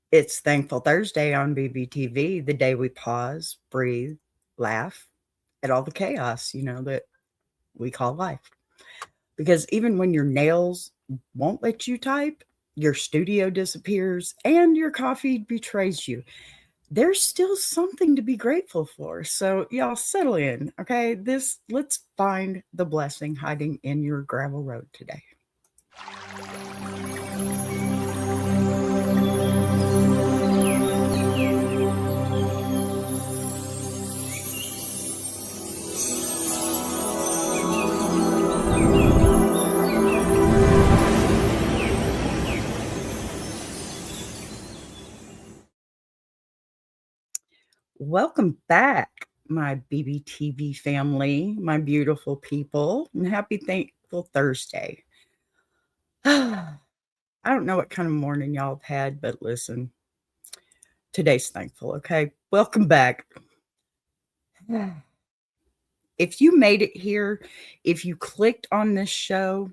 It's Thankful Thursday on BBTV, the day we pause, breathe, laugh at all the chaos, that we call life. Because even when your nails won't let you type, your studio disappears, and your coffee betrays you, there's still something to be grateful for. So, y'all settle in, okay? Let's find the blessing hiding in your gravel road today. Welcome back, my BBTV family, my beautiful people, and happy Thankful Thursday. I don't know what kind of morning y'all have had, but listen, today's thankful, okay? Welcome back. If you made it here, if you clicked on this show,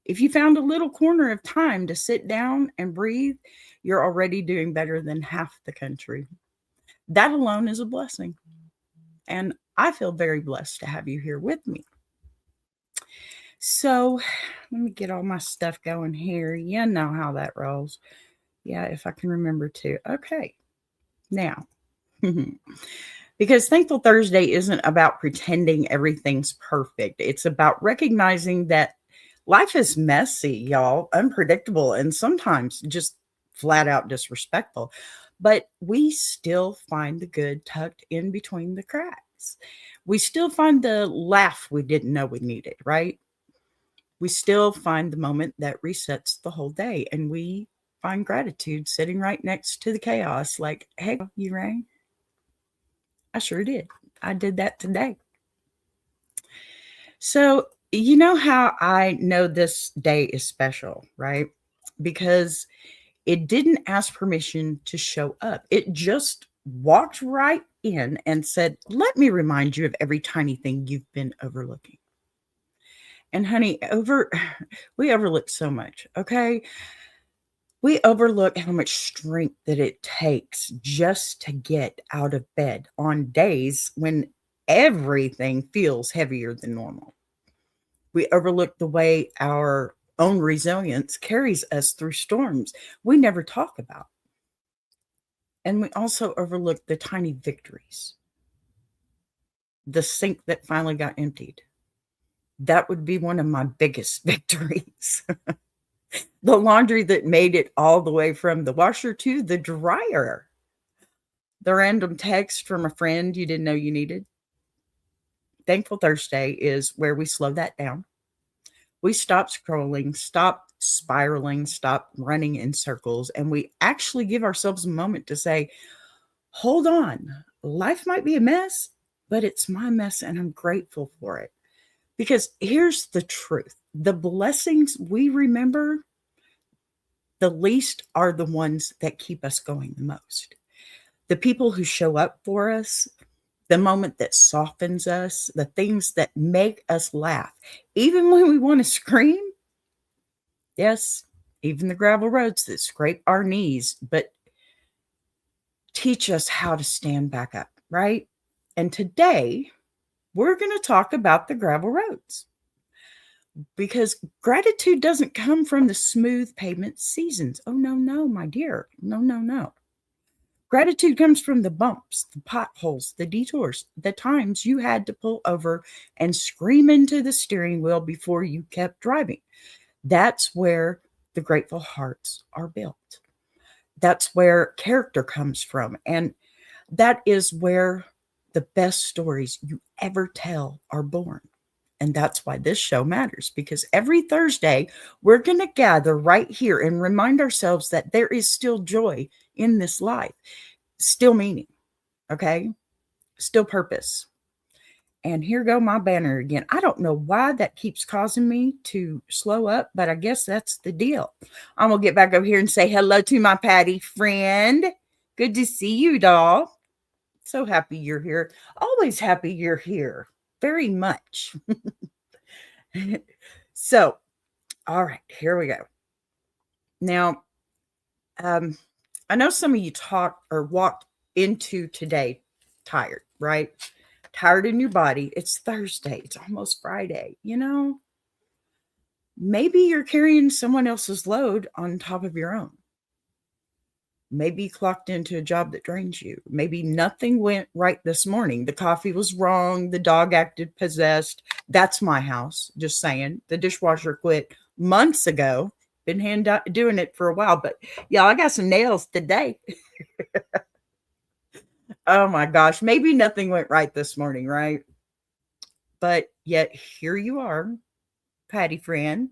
if you found a little corner of time to sit down and breathe, you're already doing better than half the country. That alone is a blessing. And I feel very blessed to have you here with me. So let me get all my stuff going here. You know how that rolls. Yeah, if I can remember to. Okay. Now, because Thankful Thursday isn't about pretending everything's perfect. It's about recognizing that life is messy, y'all, unpredictable, and sometimes just flat out disrespectful. But we still find the good tucked in between the cracks. We still find the laugh we didn't know we needed, right? We still find the moment that resets the whole day. And we find gratitude sitting right next to the chaos, like, hey, you rang? I sure did. I did that today. So, you know how I know this day is special, right? Because it didn't ask permission to show up. It just walked right in and said, let me remind you of every tiny thing you've been overlooking. And honey, we overlook so much, okay? We overlook how much strength that it takes just to get out of bed on days when everything feels heavier than normal. We overlook the way our own resilience carries us through storms we never talk about. And we also overlook the tiny victories. The sink that finally got emptied. That would be one of my biggest victories. The laundry that made it all the way from the washer to the dryer. The random text from a friend you didn't know you needed. Thankful Thursday is where we slow that down. We stop scrolling, stop spiraling, stop running in circles, and we actually give ourselves a moment to say, hold on, life might be a mess, but it's my mess and I'm grateful for it. Because here's the truth. The blessings we remember the least are the ones that keep us going the most. The people who show up for us, the moment that softens us, the things that make us laugh, even when we want to scream. Yes, even the gravel roads that scrape our knees, but teach us how to stand back up, right? And today, we're going to talk about the gravel roads because gratitude doesn't come from the smooth pavement seasons. Oh, no, no, my dear. No, no, no. Gratitude comes from the bumps, the potholes, the detours, the times you had to pull over and scream into the steering wheel before you kept driving. That's where the grateful hearts are built. That's where character comes from. And that is where the best stories you ever tell are born. And that's why this show matters, because every Thursday, we're going to gather right here and remind ourselves that there is still joy in this life, still meaning, okay? Still purpose. And here go my banner again. I don't know why that keeps causing me to slow up, but I guess that's the deal. I'm going to get back over here and say hello to my Patty friend. Good to see you, doll. So happy you're here. Always happy you're here. Very much. So, all right, here we go. Now, I know some of you talked or walked into today tired, right? Tired in your body. It's Thursday. It's almost Friday. Maybe you're carrying someone else's load on top of your own. Maybe you clocked into a job that drains you. Maybe nothing went right this morning. The coffee was wrong. The dog acted possessed. That's my house. Just saying. The dishwasher quit months ago. Been doing it for a while, but yeah, I got some nails today. Oh my gosh. Maybe nothing went right this morning, right? But yet here you are, Patty friend.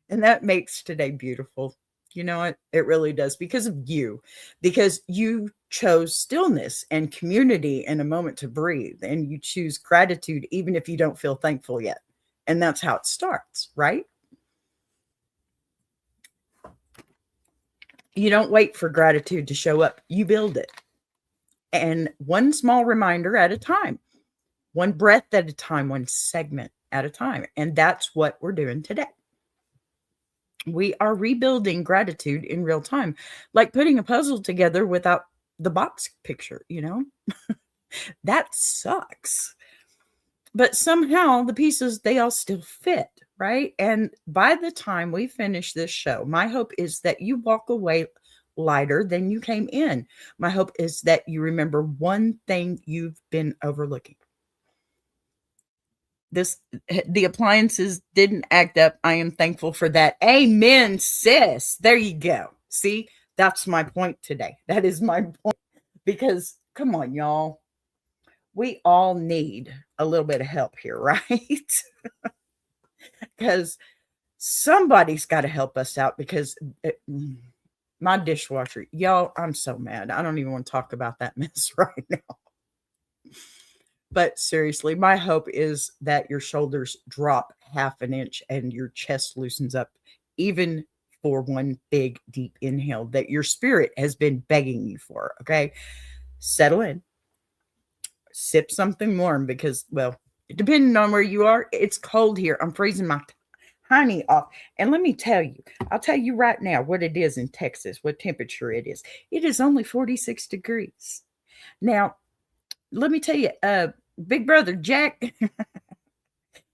And that makes today beautiful. You know what? It really does because of you, because you chose stillness and community and a moment to breathe, and you choose gratitude even if you don't feel thankful yet. And that's how it starts, right? You don't wait for gratitude to show up, you build it. And one small reminder at a time, one breath at a time, one segment at a time. And that's what we're doing today. We are rebuilding gratitude in real time, like putting a puzzle together without the box picture, That sucks. But somehow the pieces, they all still fit, right? And by the time we finish this show, my hope is that you walk away lighter than you came in. My hope is that you remember one thing you've been overlooking. The appliances didn't act up. I am thankful for that. Amen, sis. There you go. See, that's my point today. That is my point. Because come on, y'all. We all need a little bit of help here, right? Because somebody's got to help us out because my dishwasher, y'all, I'm so mad. I don't even want to talk about that mess right now. But seriously, my hope is that your shoulders drop half an inch and your chest loosens up, even for one big, deep inhale that your spirit has been begging you for. Okay. Settle in, sip something warm because, well, depending on where you are, it's cold here. I'm freezing my honey off. And let me tell you, I'll tell you right now what it is in Texas, what temperature it is. It is only 46 degrees. Now, let me tell you, Big brother Jack,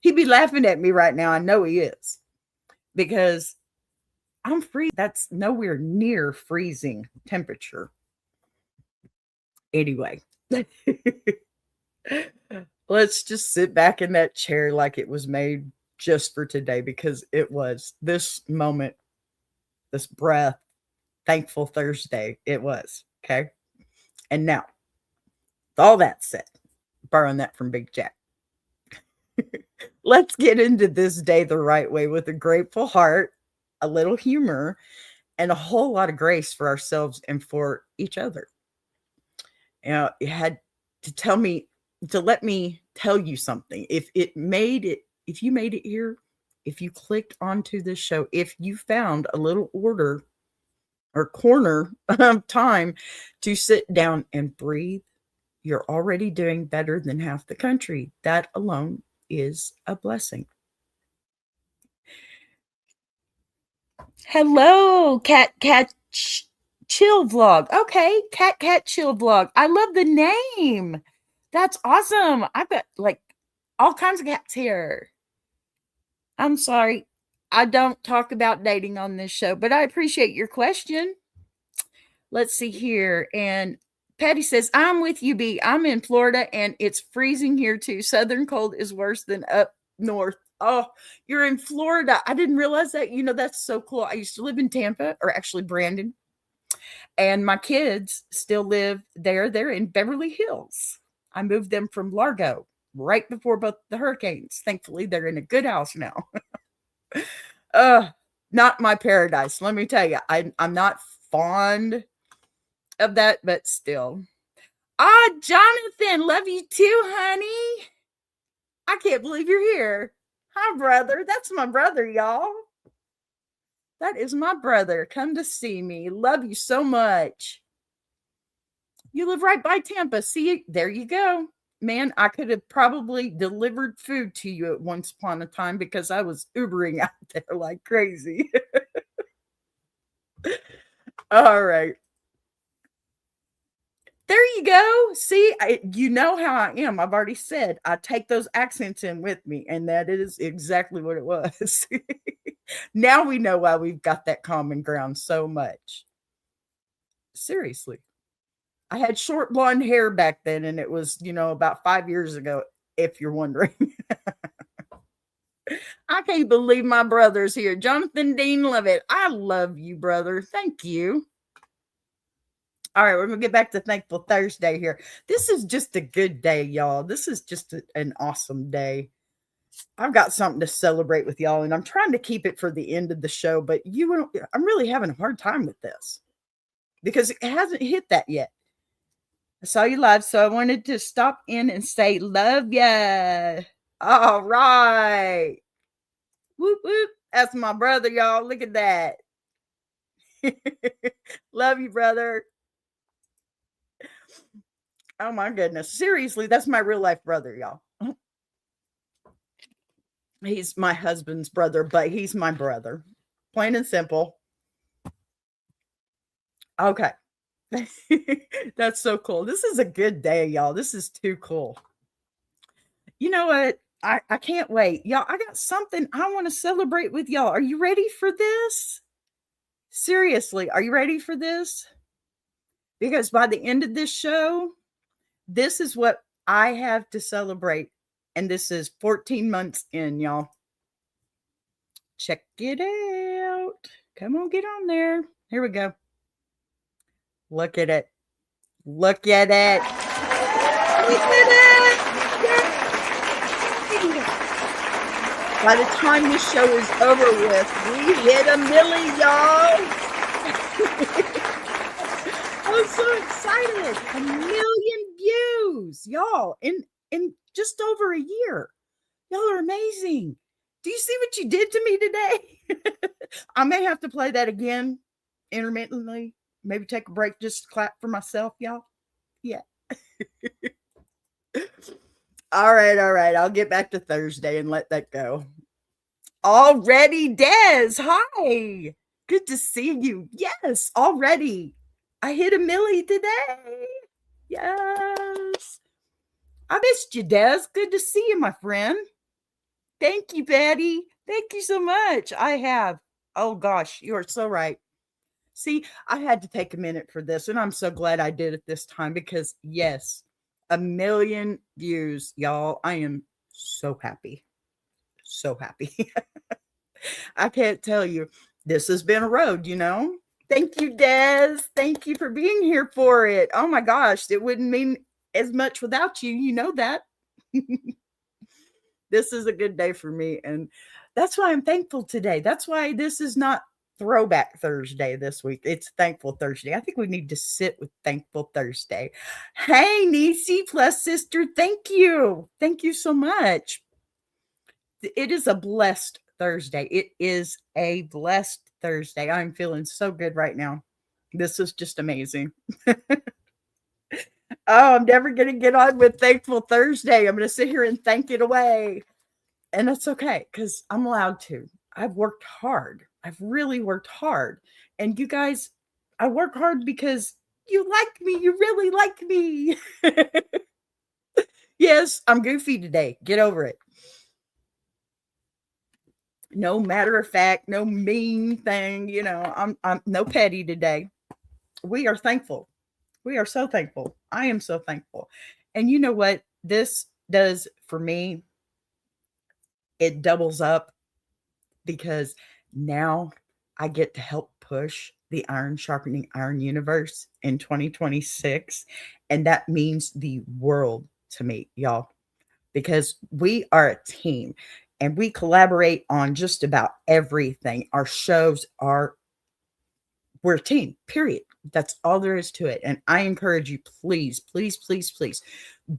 he'd be laughing at me right now. I know he is because I'm free. That's nowhere near freezing temperature. Anyway, let's just sit back in that chair like it was made just for today because it was this moment, this breath, thankful Thursday. It was. Okay. And now, with all that said, borrowing that from Big Jack. Let's get into this day the right way with a grateful heart, a little humor, and a whole lot of grace for ourselves and for each other. You had to let me tell you something. If you made it here, if you clicked onto this show, if you found a little order or corner of time to sit down and breathe, you're already doing better than half the country. That alone is a blessing. Hello, Cat Chill Vlog. Okay, Cat Chill Vlog. I love the name. That's awesome. I've got like all kinds of cats here. I'm sorry. I don't talk about dating on this show, but I appreciate your question. Let's see here. And Patty says, I'm with you, B. I'm in Florida and it's freezing here too. Southern cold is worse than up north. Oh, you're in Florida. I didn't realize that. That's so cool. I used to live in Tampa, or actually Brandon. And my kids still live there. They're in Beverly Hills. I moved them from Largo right before both the hurricanes. Thankfully, they're in a good house now. Not my paradise. Let me tell you, I'm not fond of that, but still. Jonathan, love you too, honey. I can't believe you're here. Hi, brother. That's my brother, y'all. That is my brother. Come to see me. Love you so much. You live right by Tampa. See, there you go. Man, I could have probably delivered food to you at once upon a time because I was Ubering out there like crazy. All right. There you go. See, you know how I am. I've already said I take those accents in with me, and that is exactly what it was. Now we know why we've got that common ground so much. Seriously. I had short blonde hair back then, and it was, about 5 years ago, if you're wondering. I can't believe my brother's here. Jonathan Dean Levitt. I love you, brother. Thank you. All right, we're going to get back to Thankful Thursday here. This is just a good day, y'all. This is just an awesome day. I've got something to celebrate with y'all, and I'm trying to keep it for the end of the show, but I'm really having a hard time with this because it hasn't hit that yet. I saw you live, so I wanted to stop in and say love ya. All right. Whoop, whoop. That's my brother, y'all. Look at that. Love you, brother. Oh, my goodness. Seriously, that's my real life brother, y'all. He's my husband's brother, but he's my brother. Plain and simple. Okay. That's so cool. This is a good day, y'all. This is too cool. You know what? I can't wait. Y'all, I got something I want to celebrate with y'all. Are you ready for this? Seriously, are you ready for this? Because by the end of this show, this is what I have to celebrate. And this is 14 months in, y'all. Check it out. Come on, get on there. Here we go. Look at it. Look at it. Look at it. By the time this show is over with, we hit 1 million, y'all. I'm so excited. 1 million views, y'all, in just over a year. Y'all are amazing. Do you see what you did to me today? I may have to play that again intermittently. Maybe take a break, just clap for myself, y'all. Yeah. All right. I'll get back to Thursday and let that go. Already, Des. Hi. Good to see you. Yes, already. I hit 1 million today. Yes. I missed you, Des. Good to see you, my friend. Thank you, Patty. Thank you so much. I have. Oh, gosh, you are so right. See, I had to take a minute for this, and I'm so glad I did it this time because, yes, 1 million views, y'all. I am so happy. So happy. I can't tell you. This has been a road, Thank you, Des. Thank you for being here for it. Oh, my gosh. It wouldn't mean as much without you. You know that. This is a good day for me, and that's why I'm thankful today. That's why this is not Throwback Thursday this week. It's Thankful Thursday. I think we need to sit with Thankful Thursday. Hey, Niecy plus sister, thank you. Thank you so much. It is a blessed Thursday. It is a blessed Thursday. I'm feeling so good right now. This is just amazing. Oh, I'm never going to get on with Thankful Thursday. I'm going to sit here and thank it away. And that's okay because I'm allowed to. I've worked hard. I've really worked hard. And you guys, I work hard because you like me. You really like me. Yes, I'm goofy today. Get over it. No matter of fact, no mean thing. I'm no petty today. We are thankful. We are so thankful. I am so thankful. And you know what this does for me? It doubles up because now I get to help push the Iron Sharpening Iron universe in 2026. And that means the world to me, y'all, because we are a team and we collaborate on just about everything. Our shows we're a team, period. That's all there is to it. And I encourage you, please, please, please, please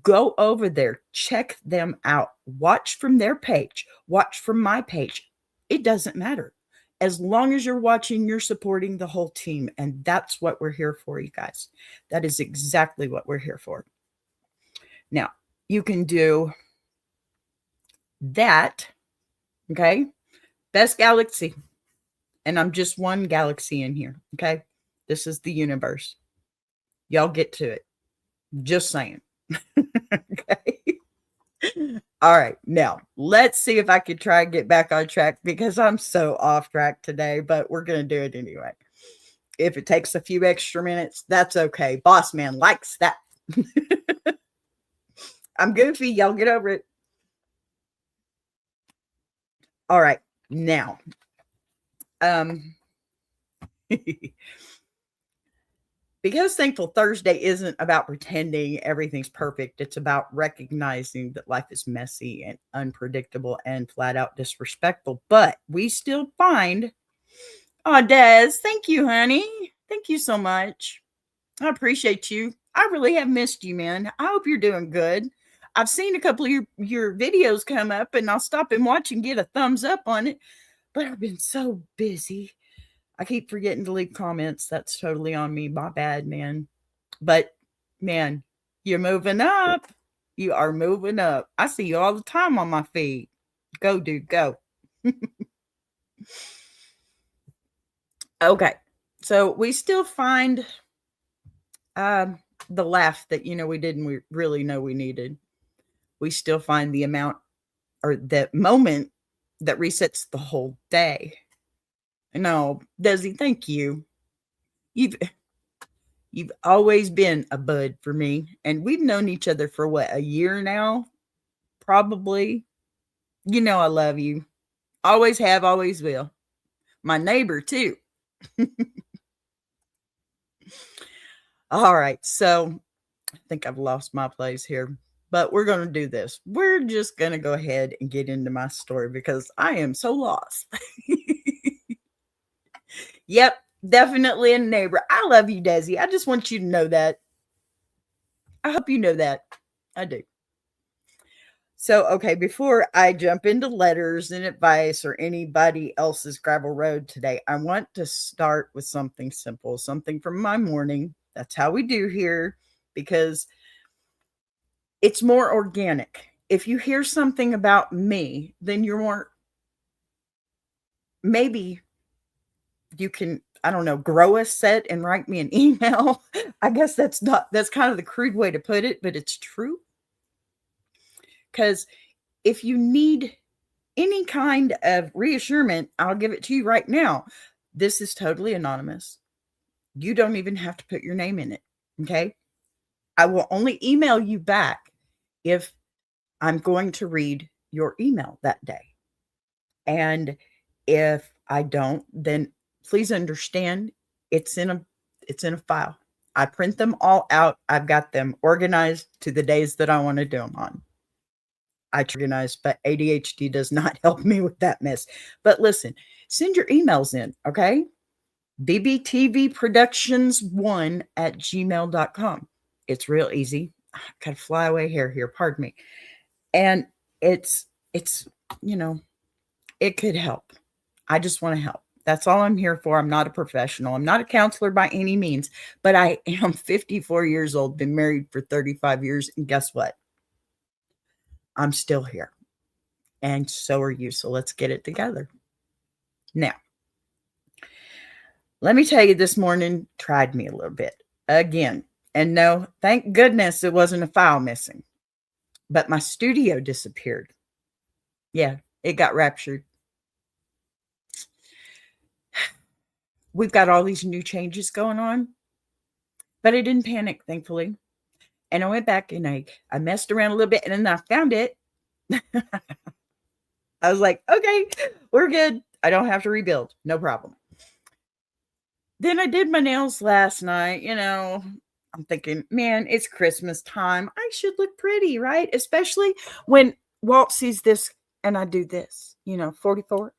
go over there, check them out, watch from their page, watch from my page. It doesn't matter. As long as you're watching, you're supporting the whole team. And that's what we're here for, you guys. That is exactly what we're here for. Now, you can do that. Okay. Best galaxy. And I'm just one galaxy in here. Okay. This is the universe. Y'all get to it. Just saying. Okay. All right. Now, let's see if I can try and get back on track because I'm so off track today, but we're going to do it anyway. If it takes a few extra minutes, that's okay. Boss man likes that. I'm goofy. Y'all get over it. All right. Now, because Thankful Thursday isn't about pretending everything's perfect. It's about recognizing that life is messy and unpredictable and flat out disrespectful. But we still find, oh, Des, thank you, honey. Thank you so much. I appreciate you. I really have missed you, man. I hope you're doing good. I've seen a couple of your videos come up and I'll stop and watch and get a thumbs up on it. But I've been so busy. I keep forgetting to leave comments. That's totally on me. My bad, man. But, man, you're moving up. You are moving up. I see you all the time on my feed. Go, dude, go. Okay. So we still find the laugh that, we didn't really know we needed. We still find the amount or that moment that resets the whole day. No, Desi, thank you. You've always been a bud for me, and we've known each other for what, a year now? Probably. I love you. Always have, always will. My neighbor too. All right, so I think I've lost my place here, but we're going to do this. We're just going to go ahead and get into my story because I am so lost. Yep, definitely a neighbor. I love you, Desi. I just want you to know that. I hope you know that. I do. So, okay, before I jump into letters and advice or anybody else's gravel road today, I want to start with something simple, something from my morning. That's how we do here because it's more organic. If you hear something about me, then you're more, maybe you can, I don't know, grow a set and write me an email. I guess that's kind of the crude way to put it, but it's true. Because if you need any kind of reassurance, I'll give it to you right now. This is totally anonymous. You don't even have to put your name in it. Okay. I will only email you back if I'm going to read your email that day. And if I don't, then please understand it's in a file. I print them all out. I've got them organized to the days that I want to do them on. I organize, but ADHD does not help me with that mess. But listen, send your emails in, okay? bbtvproductions1@gmail.com. It's real easy. I got a flyaway hair here, pardon me. And it's it could help. I just want to help. That's all I'm here for. I'm not a professional. I'm not a counselor by any means, but I am 54 years old, been married for 35 years, and guess what? I'm still here. And so are you. So let's get it together. Now, let me tell you, this morning tried me a little bit again. And no, thank goodness it wasn't a file missing, but my studio disappeared. Yeah, it got raptured. We've got all these new changes going on, but I didn't panic, thankfully. And I went back and I messed around a little bit and then I found it. I was like, okay, we're good. I don't have to rebuild. No problem. Then I did my nails last night. I'm thinking, man, it's Christmas time. I should look pretty, right? Especially when Walt sees this and I do this, 44.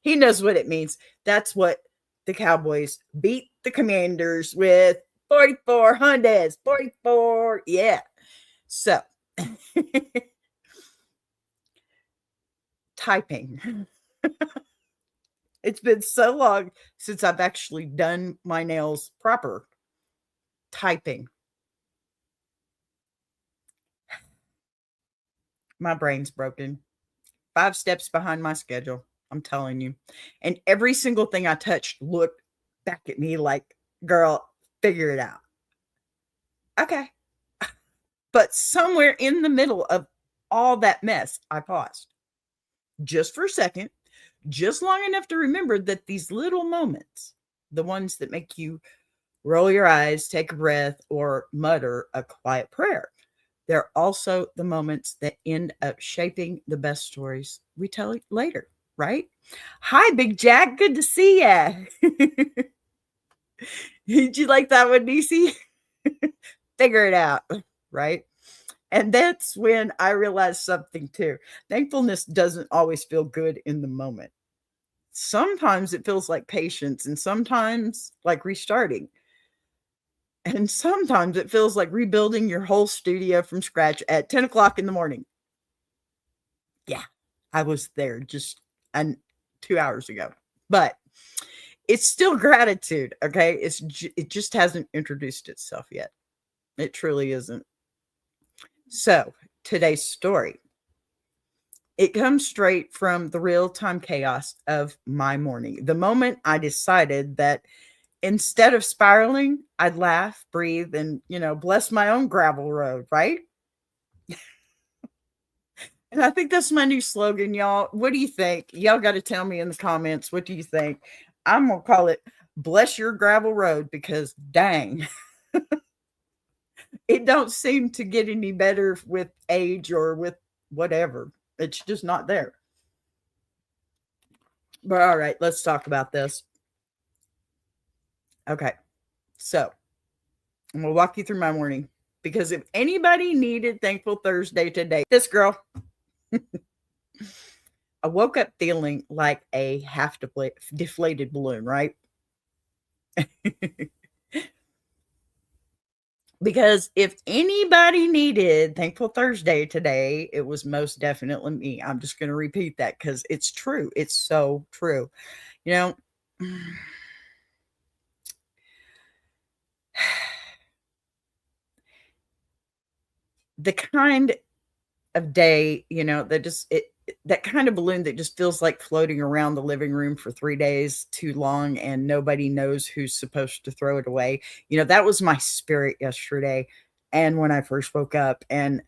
He knows what it means. That's what the Cowboys beat the Commanders with. 44 Hondas, 44. Yeah. So typing. It's been so long since I've actually done my nails proper. Typing. My brain's broken. 5 steps behind my schedule. I'm telling you. And every single thing I touched looked back at me like, girl, figure it out. Okay. But somewhere in the middle of all that mess, I paused just for a second, just long enough to remember that these little moments, the ones that make you roll your eyes, take a breath, or mutter a quiet prayer, they're also the moments that end up shaping the best stories we tell later, right? Hi, Big Jack. Good to see ya. Did you like that one, DC? Figure it out, right? And that's when I realized something too. Thankfulness doesn't always feel good in the moment. Sometimes it feels like patience, and sometimes like restarting. And sometimes it feels like rebuilding your whole studio from scratch at 10 o'clock in the morning. Yeah, I was there just 2 hours ago. But it's still gratitude, okay? It just hasn't introduced itself yet. It truly isn't. So, today's story. It comes straight from the real-time chaos of my morning. The moment I decided that instead of spiraling, I'd laugh, breathe, and, bless my own gravel road, right? And I think that's my new slogan, y'all. What do you think? Y'all got to tell me in the comments. What do you think? I'm going to call it Bless Your Gravel Road because dang, it don't seem to get any better with age or with whatever. It's just not there. But all right, let's talk about this. Okay. So I'm going to walk you through my morning because if anybody needed Thankful Thursday today, this girl, I woke up feeling like a half deflated balloon, right? Because if anybody needed Thankful Thursday today, it was most definitely me. I'm just going to repeat that because it's true. It's so true. You know, the kind of day, that just that kind of balloon that just feels like floating around the living room for 3 days too long and nobody knows who's supposed to throw it away. That was my spirit yesterday and when I first woke up, and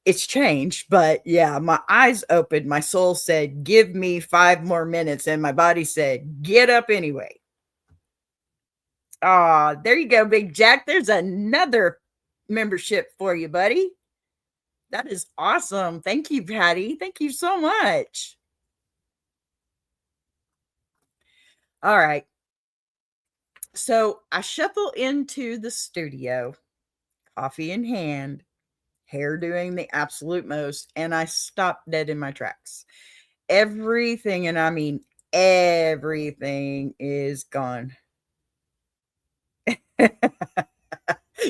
it's changed, but yeah, my eyes opened, my soul said, "Give me 5 more minutes," and my body said, "Get up anyway." Ah, there you go, Big Jack. There's another membership for you, buddy. That is awesome. Thank you, Patty. Thank you so much. All right. So I shuffle into the studio, coffee in hand, hair doing the absolute most, and I stop dead in my tracks. Everything, and I mean everything, is gone.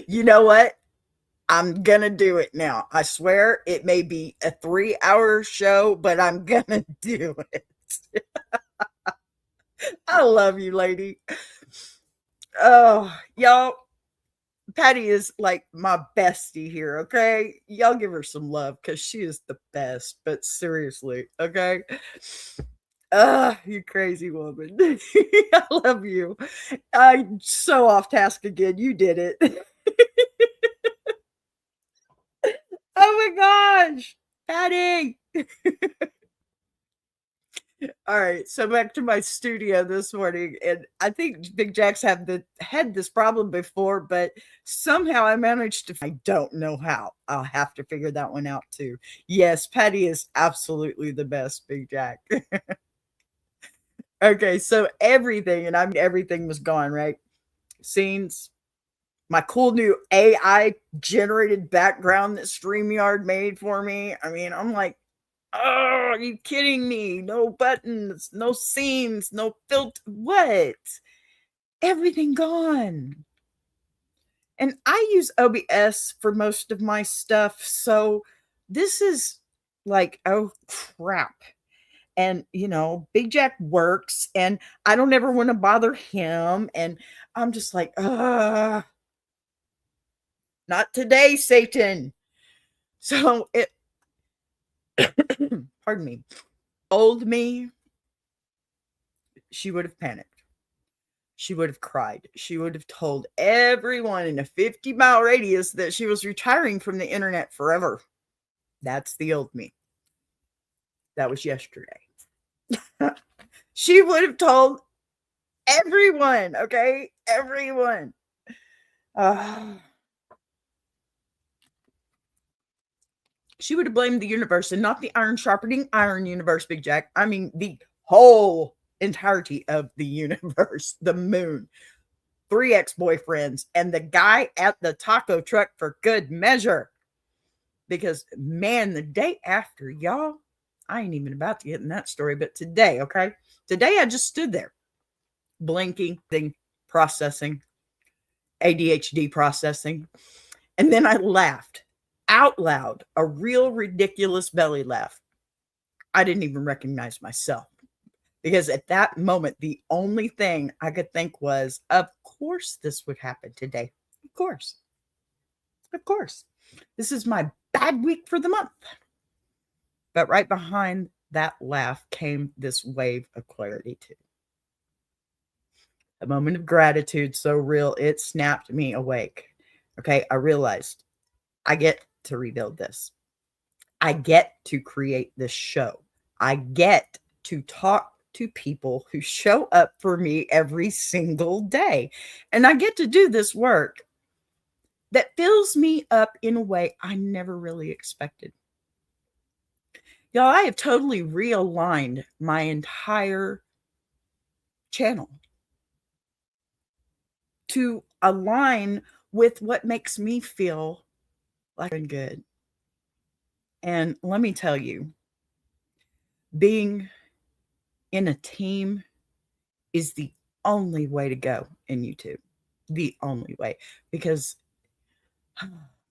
You know what? I'm gonna do it now. I swear it may be a 3-hour show, but I'm gonna do it. I love you, lady. Oh, y'all, Patty is like my bestie here, okay? Y'all give her some love because she is the best, but seriously, okay? You crazy woman. I love you. I'm so off task again. You did it. Oh my gosh, Patty. All right, so back to my studio this morning, and I think Big Jacks had this problem before, but somehow I managed to. I don't know how. I'll have to figure that one out too. Yes, Patty is absolutely the best, Big Jack. Okay, so everything, and I mean everything, was gone. Right, scenes, my cool new AI generated background that StreamYard made for me. I mean, I'm like, oh, are you kidding me? No buttons, no scenes, no filter. What? Everything gone. And I use OBS for most of my stuff. So this is like, oh crap. And, Big Jack works and I don't ever want to bother him. And I'm just like, not today, Satan. So it, pardon me, old me, she would have panicked. she would have cried. She would have told everyone in a 50-mile radius that she was retiring from the internet forever. That's the old me. That was yesterday. She would have told everyone, okay? Everyone. She would have blamed the universe, and not the iron sharpening iron universe, Big Jack. I mean, the whole entirety of the universe, the moon, 3 ex-boyfriends, and the guy at the taco truck for good measure. Because, man, the day after, y'all, I ain't even about to get in that story, but today, okay? Today I just stood there, blinking, processing, ADHD processing, and then I laughed out loud, a real ridiculous belly laugh. I didn't even recognize myself, because at that moment, the only thing I could think was, of course this would happen today. Of course. Of course. This is my bad week for the month. But right behind that laugh came this wave of clarity too. A moment of gratitude so real, it snapped me awake. Okay, I realized I get to rebuild this. I get to create this show. I get to talk to people who show up for me every single day. And I get to do this work that fills me up in a way I never really expected. Y'all, I have totally realigned my entire channel to align with what makes me feel like I'm good. And let me tell you, being in a team is the only way to go in YouTube. The only way. Because,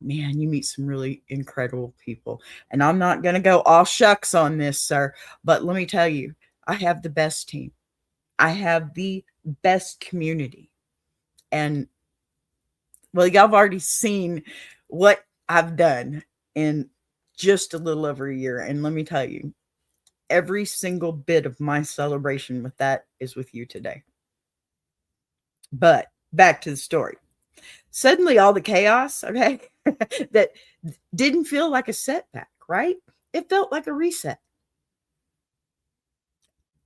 man, you meet some really incredible people. And I'm not going to go all shucks on this, sir. But let me tell you, I have the best team. I have the best community. And, well, y'all have already seen what I've done in just a little over a year. And let me tell you, every single bit of my celebration with that is with you today. But back to the story. Suddenly all the chaos, okay, that didn't feel like a setback, right? It felt like a reset.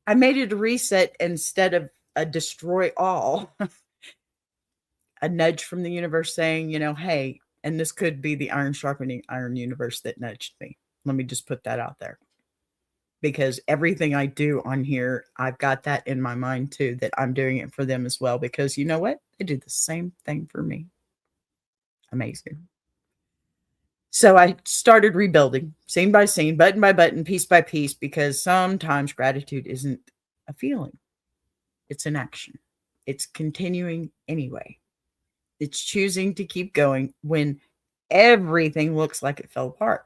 I made it a reset instead of a destroy all. A nudge from the universe saying, hey, and this could be the iron sharpening iron universe that nudged me. Let me just put that out there. Because everything I do on here, I've got that in my mind too, that I'm doing it for them as well. Because you know what? They do the same thing for me. Amazing. So I started rebuilding scene by scene, button by button, piece by piece, because sometimes gratitude isn't a feeling. It's an action. It's continuing anyway. It's choosing to keep going when everything looks like it fell apart.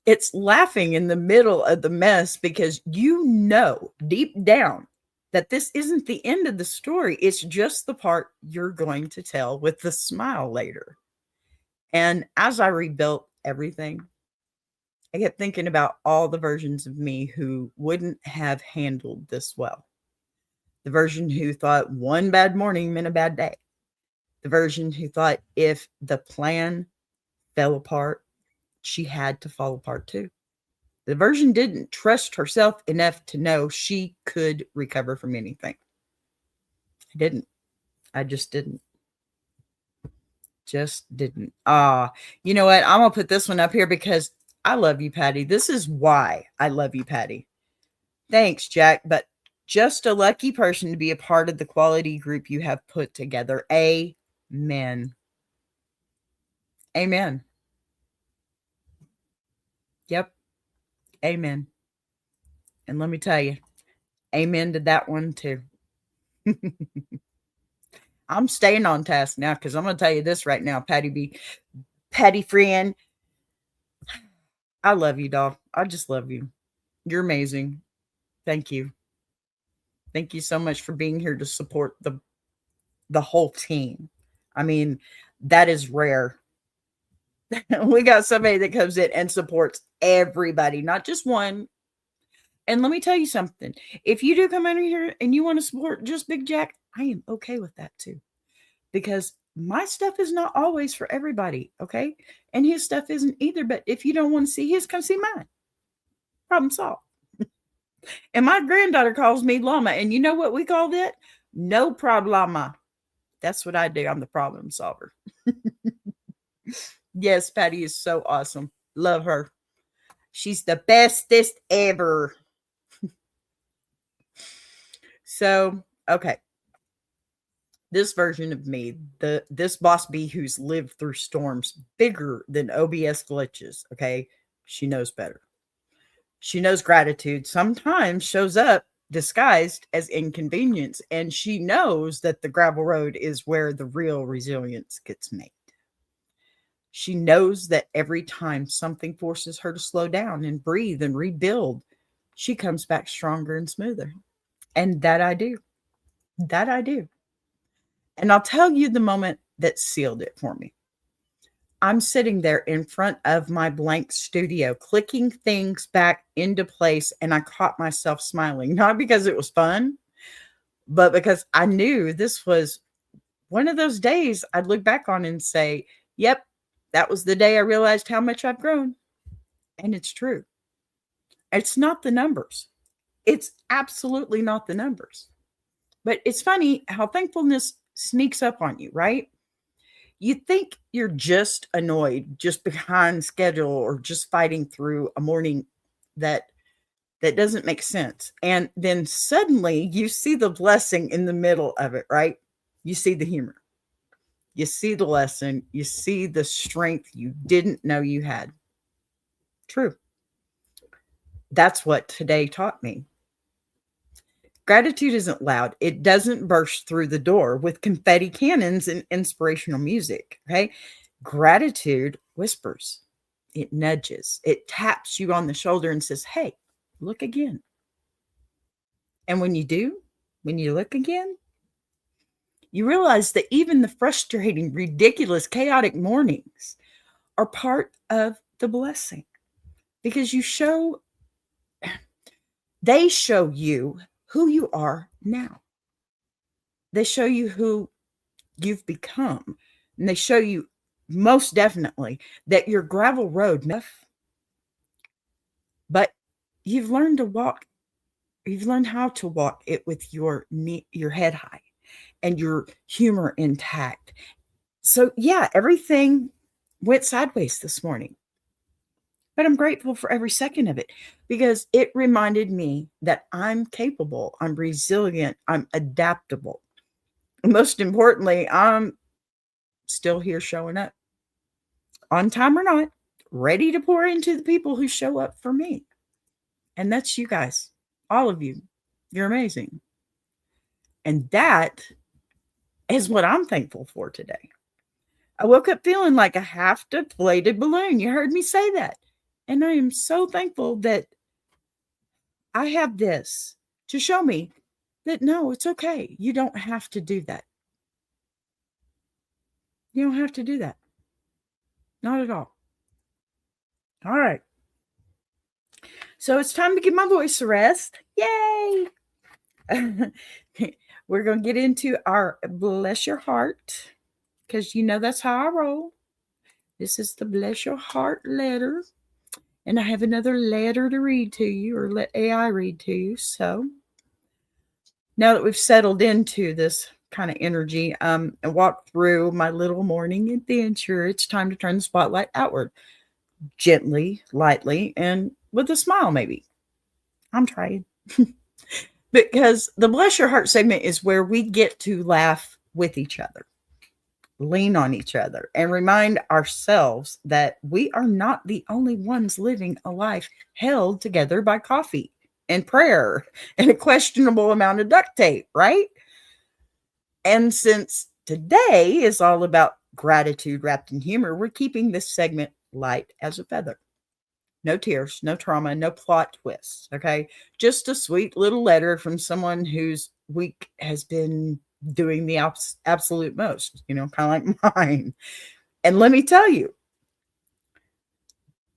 It's laughing in the middle of the mess because you know deep down that this isn't the end of the story. It's just the part you're going to tell with the smile later. And as I rebuilt everything, I kept thinking about all the versions of me who wouldn't have handled this well. The version who thought one bad morning meant a bad day. The version who thought if the plan fell apart, she had to fall apart too. The version didn't trust herself enough to know she could recover from anything. I didn't. I just didn't. Just didn't. You know what? I'm going to put this one up here because I love you, Patty. This is why I love you, Patty. Thanks, Jack. But just a lucky person to be a part of the quality group you have put together. Amen. Amen. Yep. Amen. And let me tell you, amen to that one too. I'm staying on task now because I'm going to tell you this right now, Patty friend. I love you, dog. I just love you. You're amazing. Thank you. Thank you so much for being here to support the whole team. I mean, that is rare. We got somebody that comes in and supports everybody, not just one. And let me tell you something. If you do come in here and you want to support just Big Jack, I am okay with that too. Because my stuff is not always for everybody, okay? And his stuff isn't either. But if you don't want to see his, come see mine. Problem solved. And my granddaughter calls me llama. And you know what we call that? No problema. That's what I do. I'm the problem solver. Yes, Patty is so awesome. Love her. She's the bestest ever. So, okay. This version of me, this boss bee who's lived through storms bigger than OBS glitches, okay? She knows better. She knows gratitude sometimes shows up disguised as inconvenience, and she knows that the gravel road is where the real resilience gets made. She knows that every time something forces her to slow down and breathe and rebuild, she comes back stronger and smoother. And that I do. That I do. And I'll tell you the moment that sealed it for me. I'm sitting there in front of my blank studio, clicking things back into place, and I caught myself smiling, not because it was fun, but because I knew this was one of those days I'd look back on and say, yep, that was the day I realized how much I've grown. And it's true. It's not the numbers. It's absolutely not the numbers. But it's funny how thankfulness sneaks up on you, right? You think you're just annoyed, just behind schedule, or just fighting through a morning that doesn't make sense. And then suddenly you see the blessing in the middle of it, right? You see the humor. You see the lesson. You see the strength you didn't know you had. True. That's what today taught me. Gratitude isn't loud. It doesn't burst through the door with confetti cannons and inspirational music. Okay. Gratitude whispers. It nudges. It taps you on the shoulder and says, hey, look again. And when you do, when you look again, you realize that even the frustrating, ridiculous, chaotic mornings are part of the blessing, because they show you who you are now. They show you who you've become. And they show you most definitely that your gravel road, but you've learned to walk. You've learned how to walk it with your head high and your humor intact. So yeah, everything went sideways this morning. But I'm grateful for every second of it, because it reminded me that I'm capable, I'm resilient, I'm adaptable. And most importantly, I'm still here showing up, on time or not, ready to pour into the people who show up for me. And that's you guys, all of you. You're amazing. And that is what I'm thankful for today. I woke up feeling like a half-deflated balloon. You heard me say that. And I am so thankful that I have this to show me that no, it's okay. You don't have to do that. You don't have to do that. Not at all. All right. So it's time to give my voice a rest. Yay! We're going to get into our Bless Your Heart, because you know that's how I roll. This is the Bless Your Heart letter. And I have another letter to read to you, or let AI read to you. So now that we've settled into this kind of energy and walked through my little morning adventure, it's time to turn the spotlight outward, gently, lightly, and with a smile maybe. I'm trying. Because the Bless Your Heart segment is where we get to laugh with each other, lean on each other, and remind ourselves that we are not the only ones living a life held together by coffee and prayer and a questionable amount of duct tape, right? And since today is all about gratitude wrapped in humor, we're keeping this segment light as a feather. No tears, no trauma, no plot twists, okay? Just a sweet little letter from someone whose week has been doing the absolute most, kind of like mine. And let me tell you,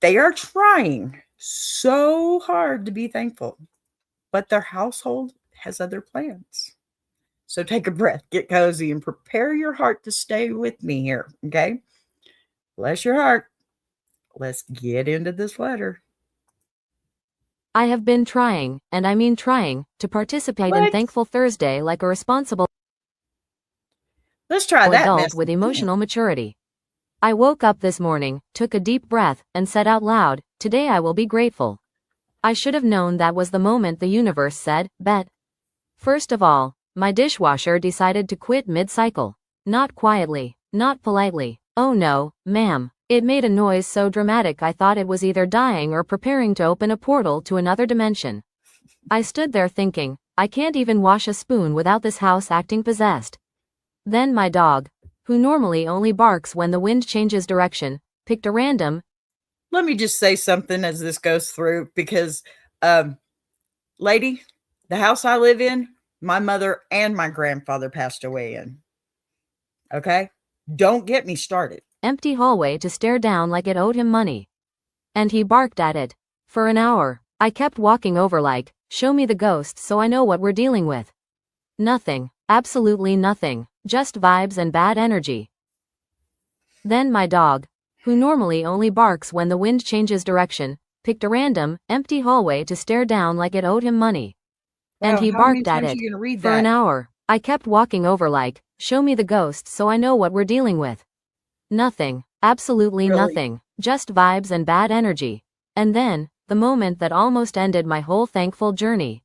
they are trying so hard to be thankful. but their household has other plans. So take a breath, get cozy, and prepare your heart to stay with me here, okay? Bless your heart. Let's get into this letter. I have been trying, and I mean trying, to participate in What? Thankful Thursday like a responsible Let's try that adult message with again. emotional maturity. I woke up this morning, took a deep breath, and said out loud, "Today I will be grateful." I should have known that was the moment the universe said, "Bet." First of all, my dishwasher decided to quit mid-cycle. Not quietly, not politely. Oh no, ma'am. It made a noise so dramatic I thought it was either dying or preparing to open a portal to another dimension. I stood there thinking, I can't even wash a spoon without this house acting possessed. Then my dog, who normally only barks when the wind changes direction, picked a random. Let me just say something as this goes through because, lady, the house I live in, my mother and my grandfather passed away in. Okay? Don't get me started. Empty hallway to stare down like it owed him money. And he barked at it. For an hour, I kept walking over like, show me the ghost so I know what we're dealing with. Nothing, absolutely nothing, just vibes and bad energy. Then my dog, who normally only barks when the wind changes direction, picked a random, empty hallway to stare down like it owed him money. And he How many barked at times it. are you gonna read For an that? hour, I kept walking over like, show me the ghost so I know what we're dealing with. Nothing, absolutely Really? nothing, just vibes and bad energy. And then, the moment that almost ended my whole thankful journey.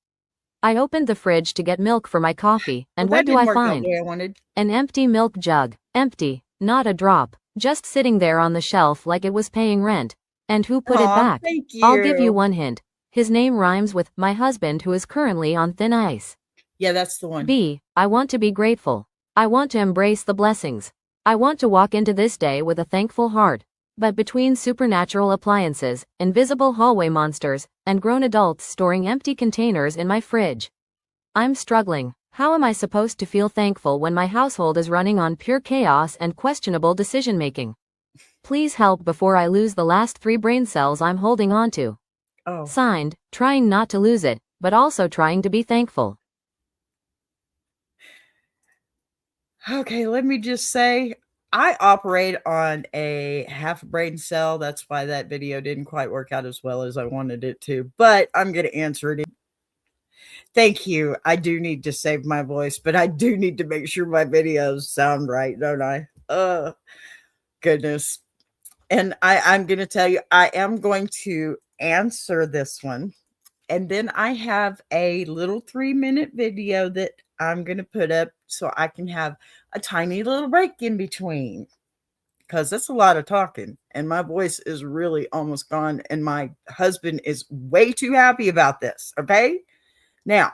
I opened the fridge to get milk for my coffee, and Well, what that do I didn't work out find? the way I wanted. An empty milk jug. Empty, not a drop, just sitting there on the shelf like it was paying rent. And who put it Aw, back? thank I'll give you you. one hint. His name rhymes with my husband who is currently on thin ice. Yeah, that's the one. B. I want to be grateful. I want to embrace the blessings. I want to walk into this day with a thankful heart. But between supernatural appliances, invisible hallway monsters, and grown adults storing empty containers in my fridge, I'm struggling. How am I supposed to feel thankful when my household is running on pure chaos and questionable decision-making? Please help before I lose the last 3 brain cells I'm holding on to. Oh. Signed, trying not to lose it, but also trying to be thankful. Okay, let me just say, I operate on a half brain cell. That's why that video didn't quite work out as well as I wanted it to, but I'm going to answer it. Thank you. I do need to save my voice, but I do need to make sure my videos sound right, don't I? Goodness. And I'm going to tell you, I am going to answer this one. And then I have a little 3-minute video that I'm going to put up so I can have a tiny little break in between because that's a lot of talking. And my voice is really almost gone. And my husband is way too happy about this. Okay. Now,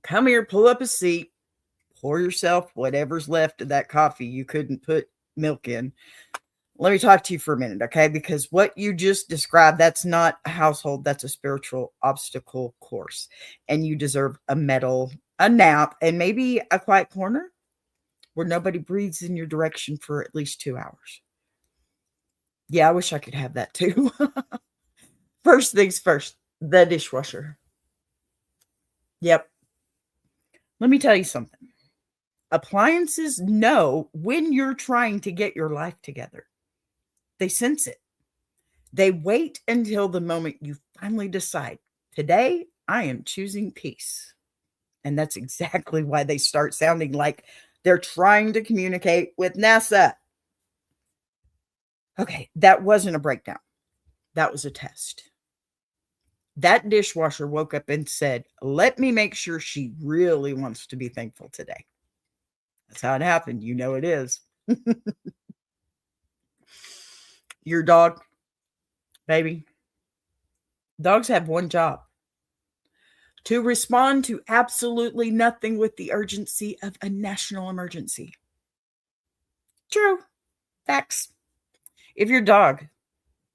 come here, pull up a seat, pour yourself whatever's left of that coffee you couldn't put milk in. Let me talk to you for a minute, okay? Because what you just described, that's not a household, that's a spiritual obstacle course. And you deserve a medal, a nap, and maybe a quiet corner where nobody breathes in your direction for at least 2 hours. Yeah, I wish I could have that too. First things first, the dishwasher. Yep. Let me tell you something. Appliances know when you're trying to get your life together. They sense it. They wait until the moment you finally decide, today I am choosing peace. And that's exactly why they start sounding like they're trying to communicate with NASA. Okay, that wasn't a breakdown. That was a test. That dishwasher woke up and said, let me make sure she really wants to be thankful today. That's how it happened. You know it is. Your dog, baby. Dogs have one job: to respond to absolutely nothing with the urgency of a national emergency. True. Facts. If your dog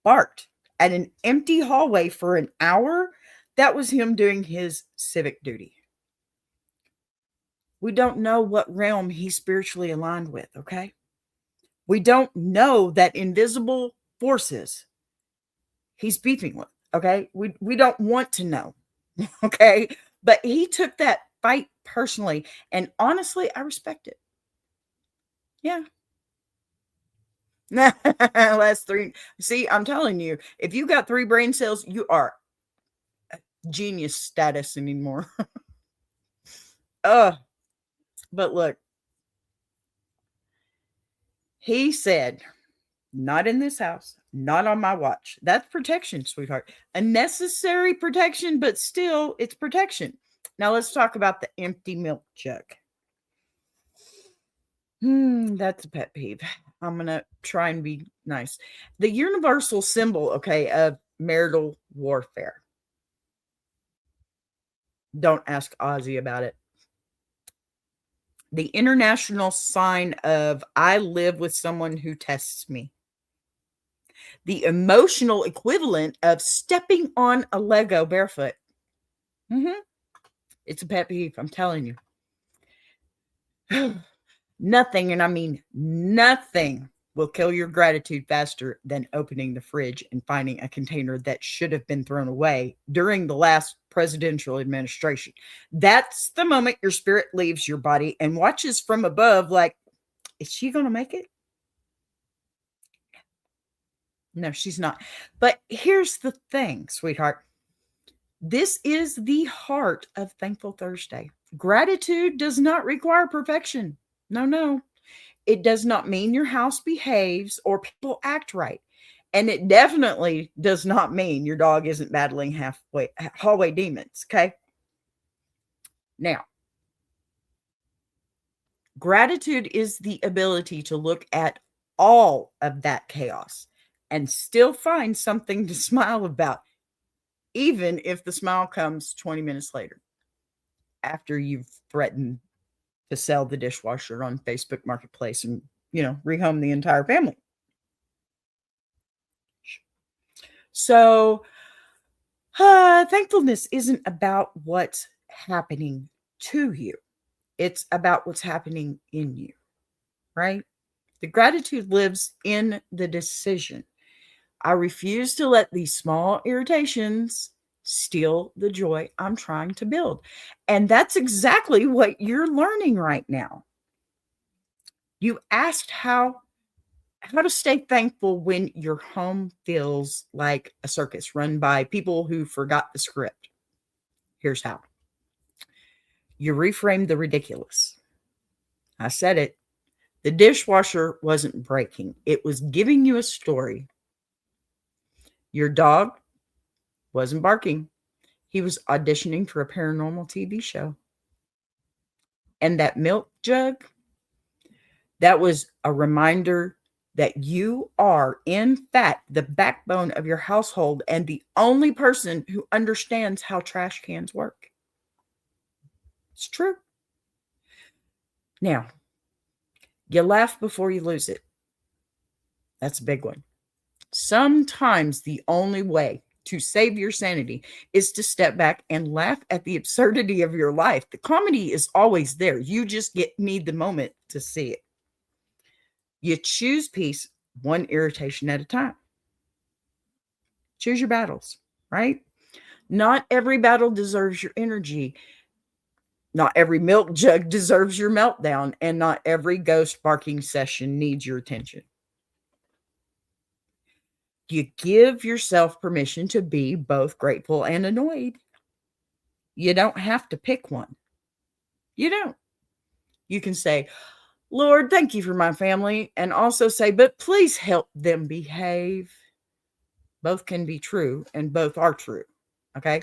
barked at an empty hallway for an hour, that was him doing his civic duty. We don't know what realm he's spiritually aligned with, okay? We don't know that invisible forces he's beefing with, okay? We don't want to know. Okay. But he took that fight personally. And honestly, I respect it. Yeah. Last three. See, I'm telling you, if you got 3 brain cells, you are genius status anymore. uh, but look, he said, not in this house, not on my watch. That's protection, sweetheart. A necessary protection, but still, it's protection. Now let's talk about the empty milk jug. That's a pet peeve. I'm going to try and be nice. The universal symbol, okay, of marital warfare. Don't ask Ozzy about it. The international sign of I live with someone who tests me. The emotional equivalent of stepping on a Lego barefoot. It's a pet peeve, I'm telling you. Nothing, and I mean nothing, will kill your gratitude faster than opening the fridge and finding a container that should have been thrown away during the last presidential administration. That's the moment your spirit leaves your body and watches from above like, is she going to make it? No, she's not. But here's the thing, sweetheart. This is the heart of Thankful Thursday. Gratitude does not require perfection. No. It does not mean your house behaves or people act right. And it definitely does not mean your dog isn't battling hallway demons, okay? Now, gratitude is the ability to look at all of that chaos and still find something to smile about, even if the smile comes 20 minutes later after you've threatened to sell the dishwasher on Facebook Marketplace and, rehome the entire family. So, thankfulness isn't about what's happening to you. It's about what's happening in you, right? The gratitude lives in the decision. I refuse to let these small irritations steal the joy I'm trying to build. And that's exactly what you're learning right now. You asked how to stay thankful when your home feels like a circus run by people who forgot the script. Here's how. You reframe the ridiculous. I said it. The dishwasher wasn't breaking. It was giving you a story. Your dog wasn't barking. He was auditioning for a paranormal TV show. And that milk jug, that was a reminder that you are, in fact, the backbone of your household and the only person who understands how trash cans work. It's true. Now, you laugh before you lose it. That's a big one. Sometimes the only way to save your sanity is to step back and laugh at the absurdity of your life. The comedy is always there. You just need the moment to see it. You choose peace one irritation at a time. Choose your battles, right? Not every battle deserves your energy. Not every milk jug deserves your meltdown. And not every ghost barking session needs your attention. You give yourself permission to be both grateful and annoyed. You don't have to pick one. You don't. You can say, Lord, thank you for my family. And also say, but please help them behave. Both can be true and both are true. Okay.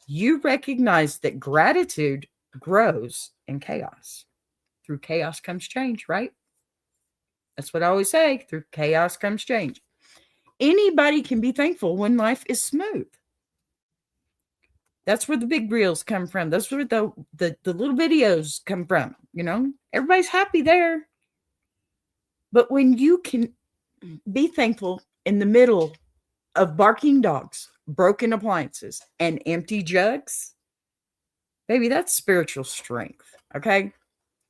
You recognize that gratitude grows in chaos. Through chaos comes change, right? That's what I always say. Through chaos comes change. Anybody can be thankful when life is smooth. That's where the big reels come from. That's where the little videos come from. Everybody's happy there. But when you can be thankful in the middle of barking dogs, broken appliances, and empty jugs, baby, that's spiritual strength. Okay.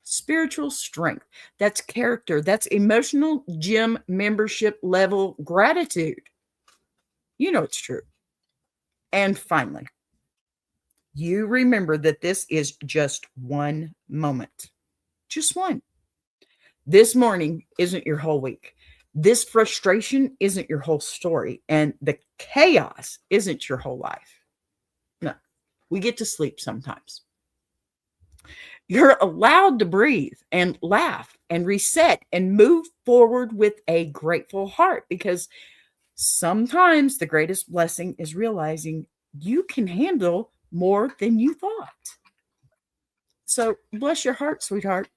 Spiritual strength. That's character. That's emotional gym membership level gratitude. It's true. And finally, You remember that this is just one moment, just one. This morning isn't your whole week. This frustration isn't your whole story. And the chaos isn't your whole life. No, we get to sleep sometimes. You're allowed to breathe and laugh and reset and move forward with a grateful heart, because sometimes the greatest blessing is realizing you can handle more than you thought. So bless your heart, sweetheart.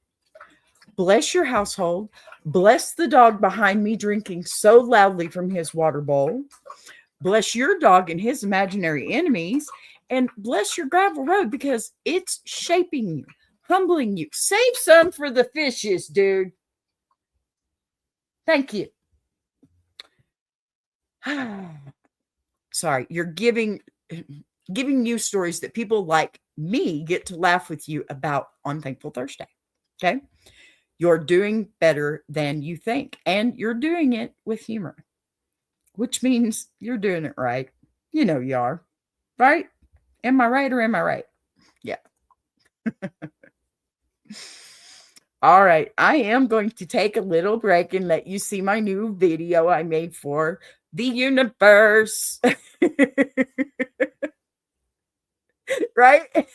Bless your household. Bless the dog behind me drinking so loudly from his water bowl. Bless your dog and his imaginary enemies. And bless your gravel road, because it's shaping you, humbling you. Save some for the fishes, dude. Thank you. Sorry, you're giving you stories that people like me get to laugh with you about on Thankful Thursday. Okay? You're doing better than you think, and you're doing it with humor, which means you're doing it right. You know you are, right? Am I right or am I right? Yeah. All right. I am going to take a little break and let you see my new video I made for the universe. Right?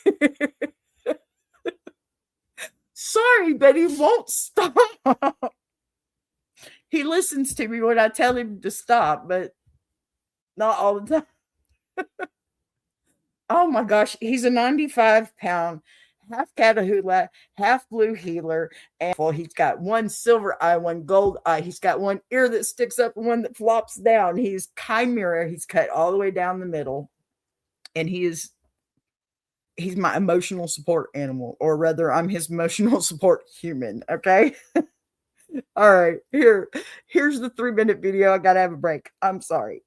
Sorry, but he won't stop. He listens to me when I tell him to stop, but not all the time. Oh my gosh, he's a 95-pound, half Catahoula, half blue heeler, and he's got one silver eye, one gold eye. He's got one ear that sticks up and one that flops down. He's chimera. He's cut all the way down the middle, and he's my emotional support animal, or rather, I'm his emotional support human. Okay. All right, here's the 3-minute video. I gotta have a break. I'm sorry.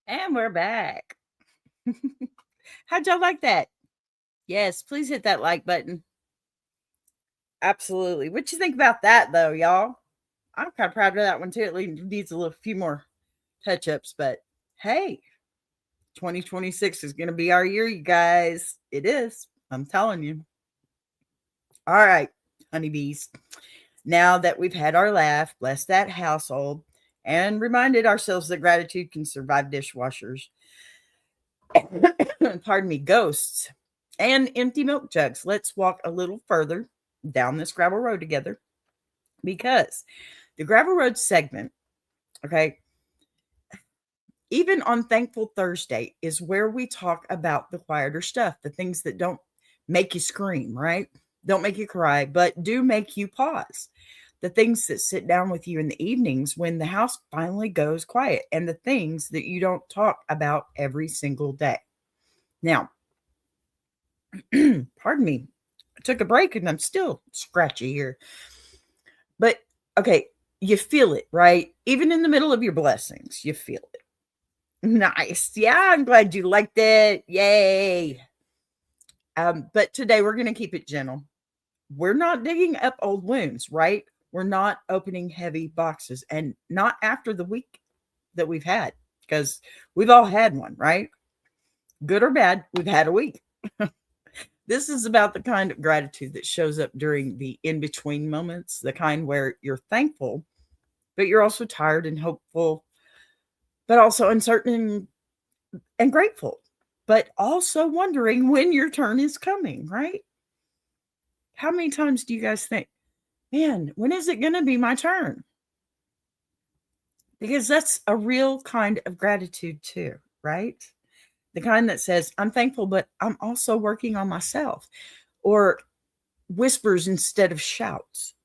And we're back. How'd y'all like that? Yes, please hit that like button. Absolutely. What you think about that, though, y'all? I'm kind of proud of that one too. It needs a few more touch ups, but hey, 2026 is going to be our year, you guys. It is. I'm telling you. All right, honeybees. Now that we've had our laugh, bless that household, and reminded ourselves that gratitude can survive dishwashers, pardon me, ghosts, and empty milk jugs, let's walk a little further down this gravel road together because the gravel road segment, okay, even on Thankful Thursday, is where we talk about the quieter stuff, the things that don't make you scream, right? Don't make you cry, but do make you pause. The things that sit down with you in the evenings when the house finally goes quiet, and the things that you don't talk about every single day. Now, pardon me, I took a break and I'm still scratchy here. But okay, you feel it, right? Even in the middle of your blessings, you feel it. Nice. Yeah, I'm glad you liked it. Yay. But today we're going to keep it gentle. We're not digging up old wounds, right? We're not opening heavy boxes, and not after the week that we've had, because we've all had one, right? Good or bad, we've had a week. This is about the kind of gratitude that shows up during the in-between moments, the kind where you're thankful, but you're also tired and hopeful, but also uncertain and grateful, but also wondering when your turn is coming, right? How many times do you guys think, man, when is it going to be my turn? Because that's a real kind of gratitude too, right? The kind that says, I'm thankful, but I'm also working on myself, or whispers instead of shouts.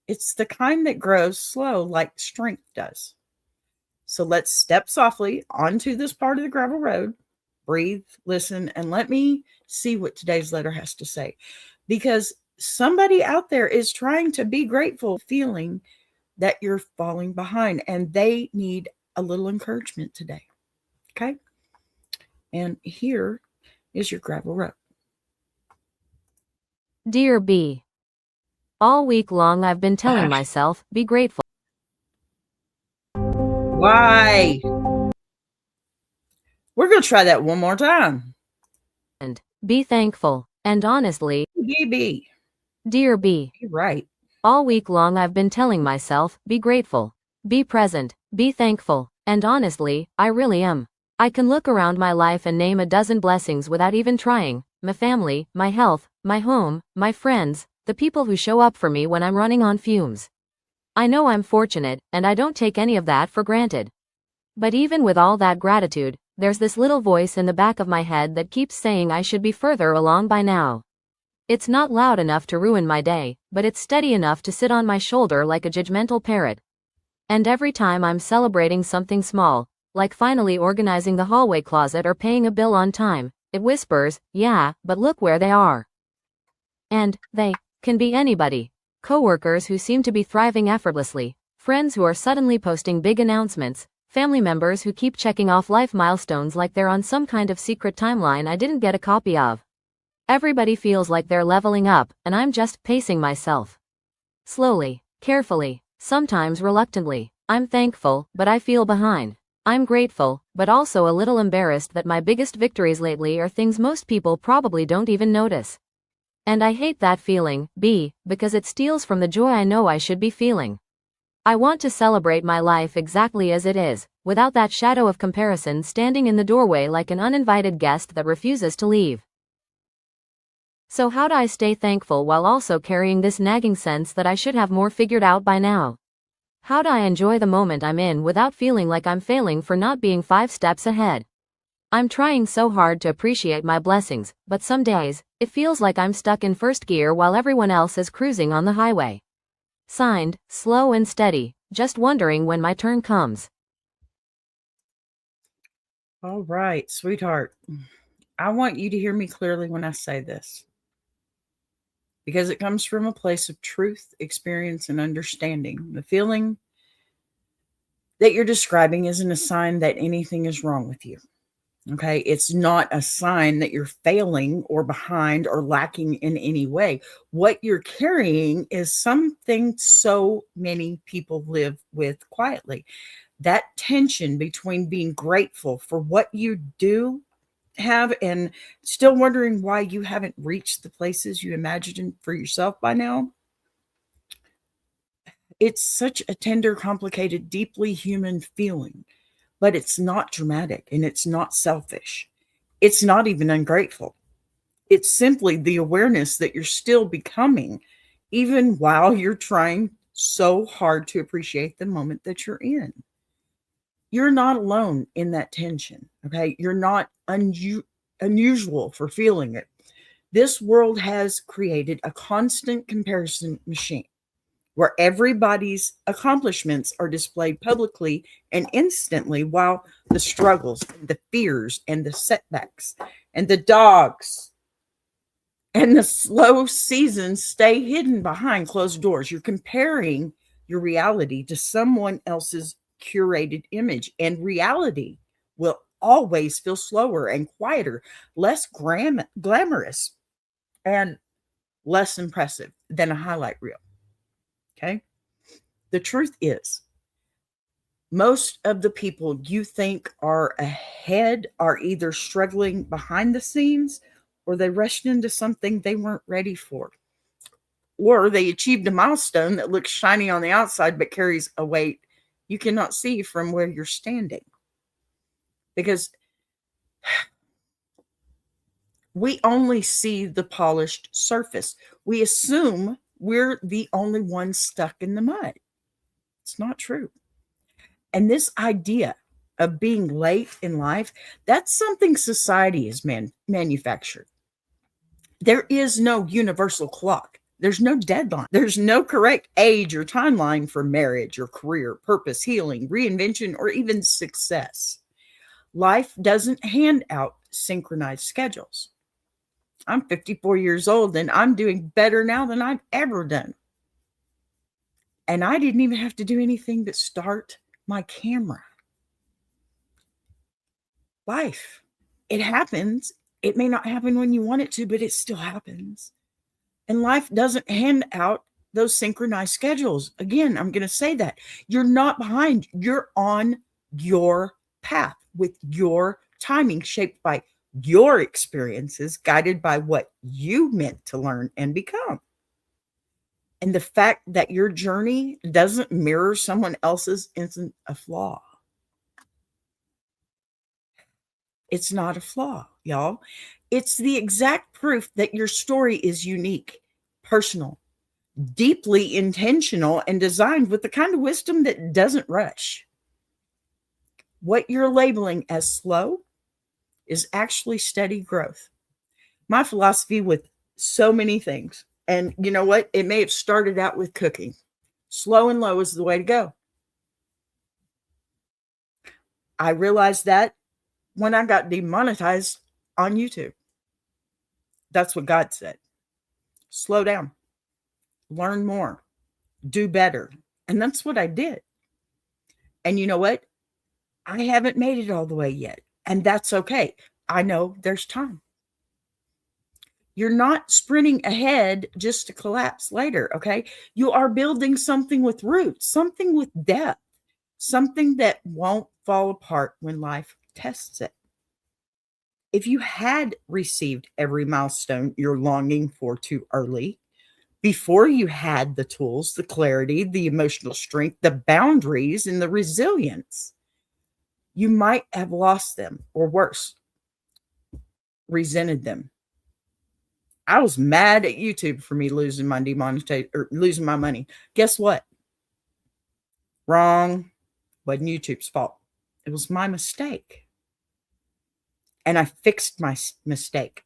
It's the kind that grows slow, like strength does. So let's step softly onto this part of the gravel road, breathe, listen, and let me see what today's letter has to say. Because somebody out there is trying to be grateful, feeling that you're falling behind, and they need a little encouragement today. Okay? And here is your gravel road. Dear B, all week long I've been telling myself, be grateful. Why? We're going to try that one more time. And be thankful. And honestly, BB. dear B, You're right. all week long I've been telling myself, be grateful, be present, be thankful, and honestly, I really am. I can look around my life and name a dozen blessings without even trying. My family, my health, my home, my friends, the people who show up for me when I'm running on fumes. I know I'm fortunate, and I don't take any of that for granted. But even with all that gratitude, there's this little voice in the back of my head that keeps saying I should be further along by now. It's not loud enough to ruin my day, but it's steady enough to sit on my shoulder like a judgmental parrot. And every time I'm celebrating something small, like finally organizing the hallway closet or paying a bill on time, it whispers, yeah, but look where they are. And they can be anybody. Coworkers who seem to be thriving effortlessly, friends who are suddenly posting big announcements, family members who keep checking off life milestones like they're on some kind of secret timeline I didn't get a copy of. Everybody feels like they're leveling up, and I'm just pacing myself. Slowly, carefully, sometimes reluctantly. I'm thankful, but I feel behind. I'm grateful, but also a little embarrassed that my biggest victories lately are things most people probably don't even notice. And I hate that feeling, B, because it steals from the joy I know I should be feeling. I want to celebrate my life exactly as it is, without that shadow of comparison standing in the doorway like an uninvited guest that refuses to leave. So how do I stay thankful while also carrying this nagging sense that I should have more figured out by now? How do I enjoy the moment I'm in without feeling like I'm failing for not being 5 steps ahead? I'm trying so hard to appreciate my blessings, but some days, it feels like I'm stuck in first gear while everyone else is cruising on the highway. Signed, slow and steady, just wondering when my turn comes. All right, sweetheart. I want you to hear me clearly when I say this, because it comes from a place of truth, experience, and understanding. The feeling that you're describing isn't a sign that anything is wrong with you. Okay. It's not a sign that you're failing or behind or lacking in any way. What you're carrying is something so many people live with quietly. That tension between being grateful for what you do have and still wondering why you haven't reached the places you imagined for yourself by now. It's such a tender, complicated, deeply human feeling, but it's not dramatic and it's not selfish. It's not even ungrateful. It's simply the awareness that you're still becoming, even while you're trying so hard to appreciate the moment that you're in. You're not alone in that tension. Okay. You're not unusual for feeling it. This world has created a constant comparison machine where everybody's accomplishments are displayed publicly and instantly, while the struggles and the fears and the setbacks and the dogs and the slow seasons stay hidden behind closed doors. You're comparing your reality to someone else's curated image, and reality will always feel slower and quieter, less glamorous, and less impressive than a highlight reel. Okay. The truth is, most of the people you think are ahead are either struggling behind the scenes or they rushed into something they weren't ready for, or they achieved a milestone that looks shiny on the outside but carries a weight you cannot see from where you're standing. Because we only see the polished surface. We assume we're the only ones stuck in the mud. It's not true. And this idea of being late in life, that's something society has manufactured. There is no universal clock. There's no deadline. There's no correct age or timeline for marriage or career, purpose, healing, reinvention, or even success. Life doesn't hand out synchronized schedules. I'm 54 years old and I'm doing better now than I've ever done. And I didn't even have to do anything but start my camera. Life, it happens. It may not happen when you want it to, but it still happens. And life doesn't hand out those synchronized schedules. Again, I'm going to say that. You're not behind. You're on your path with your timing shaped by your experiences, guided by what you meant to learn and become. And the fact that your journey doesn't mirror someone else's isn't a flaw. It's not a flaw, y'all. It's the exact proof that your story is unique, personal, deeply intentional, and designed with the kind of wisdom that doesn't rush. What you're labeling as slow is actually steady growth. My philosophy with so many things, and you know what? It may have started out with cooking. Slow and low is the way to go. I realized that when I got demonetized on YouTube. That's what God said. Slow down, learn more, do better. And that's what I did. And you know what? I haven't made it all the way yet. And that's okay. I know there's time. You're not sprinting ahead just to collapse later, okay? You are building something with roots, something with depth, something that won't fall apart when life tests it. If you had received every milestone you're longing for too early, before you had the tools, the clarity, the emotional strength, the boundaries, and the resilience, you might have lost them, or worse, resented them. I was mad at YouTube for me losing my demonetization or losing my money. Guess what? Wrong. Wasn't YouTube's fault. It was my mistake. And I fixed my mistake.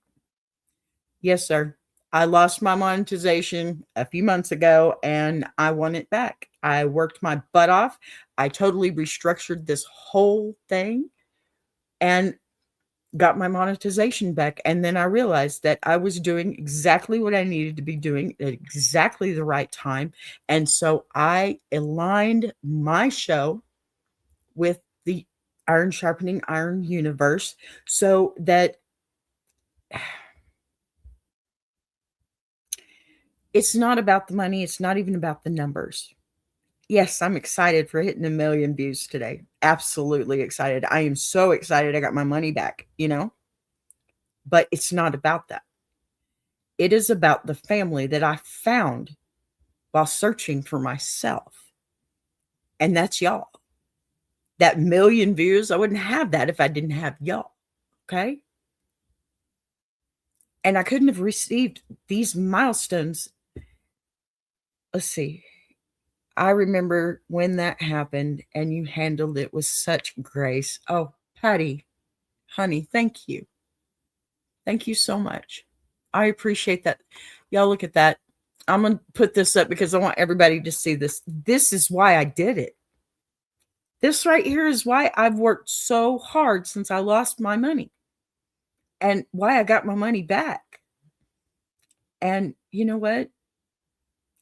Yes, sir. I lost my monetization a few months ago and I want it back. I worked my butt off. I totally restructured this whole thing and got my monetization back. And then I realized that I was doing exactly what I needed to be doing at exactly the right time. And so I aligned my show with the iron sharpening iron universe so that it's not about the money. It's not even about the numbers. Yes, I'm excited for hitting 1,000,000 views today. Absolutely excited. I am so excited I got my money back, but it's not about that. It is about the family that I found while searching for myself. And that's y'all. That 1,000,000 views, I wouldn't have that if I didn't have y'all. Okay. And I couldn't have received these milestones. Let's see. I remember when that happened and you handled it with such grace. Oh, Patty, honey, thank you. Thank you so much. I appreciate that. Y'all look at that. I'm going to put this up because I want everybody to see this. This is why I did it. This right here is why I've worked so hard since I lost my money and why I got my money back. And you know what?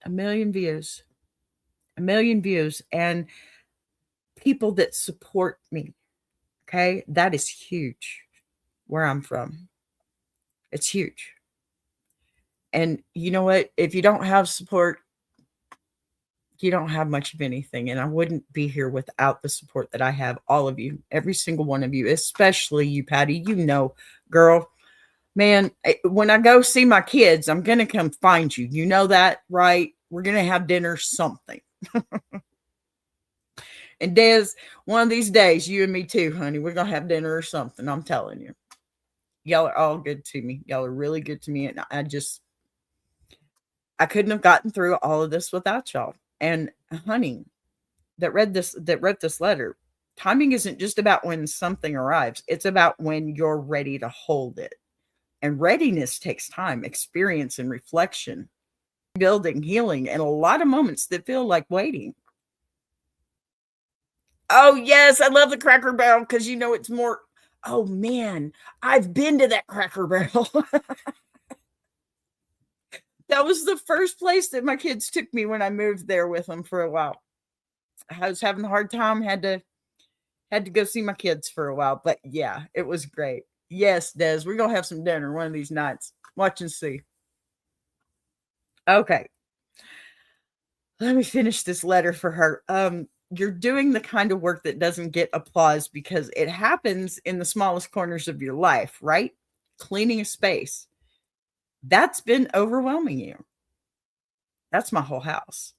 1,000,000 views, 1,000,000 views, and people that support me. Okay. That is huge where I'm from. It's huge. And you know what? If you don't have support, you don't have much of anything. And I wouldn't be here without the support that I have, all of you, every single one of you, especially you, Patty. Girl, man, when I go see my kids, I'm going to come find you. You know that, right? We're going to have dinner, something. And Des, one of these days, you and me too, honey, we're going to have dinner or something. I'm telling you. Y'all are all good to me. Y'all are really good to me. And I couldn't have gotten through all of this without y'all. And honey, that wrote this letter, timing isn't just about when something arrives. It's about when you're ready to hold it. And readiness takes time, experience, and reflection, building, healing, and a lot of moments that feel like waiting. Oh, yes, I love the Cracker Barrel because it's more. Oh, man, I've been to that Cracker Barrel. That was the first place that my kids took me when I moved there with them for a while. I was having a hard time, had to go see my kids for a while, but yeah, it was great. Yes, Des, we're going to have some dinner one of these nights. Watch and see. Okay. Let me finish this letter for her. You're doing the kind of work that doesn't get applause because it happens in the smallest corners of your life, right? Cleaning a space. That's been overwhelming you. That's my whole house.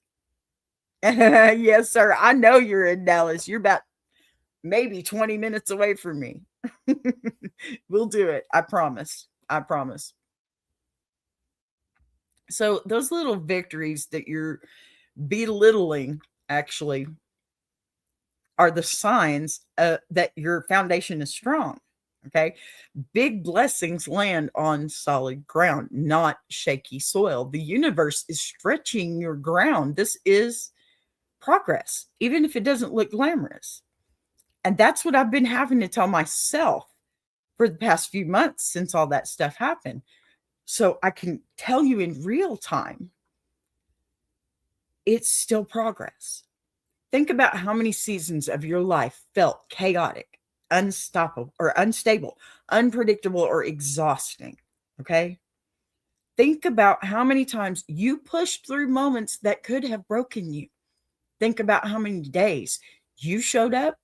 Yes, sir. I know you're in Dallas. You're about maybe 20 minutes away from me. We'll do it. I promise. I promise. So those little victories that you're belittling actually are the signs that your foundation is strong. Okay. Big blessings land on solid ground, not shaky soil. The universe is stretching your ground. This is progress, even if it doesn't look glamorous. And that's what I've been having to tell myself for the past few months since all that stuff happened. So I can tell you in real time, it's still progress. Think about how many seasons of your life felt chaotic, unstoppable or unstable, unpredictable or exhausting. Okay. Think about how many times you pushed through moments that could have broken you. Think about how many days you showed up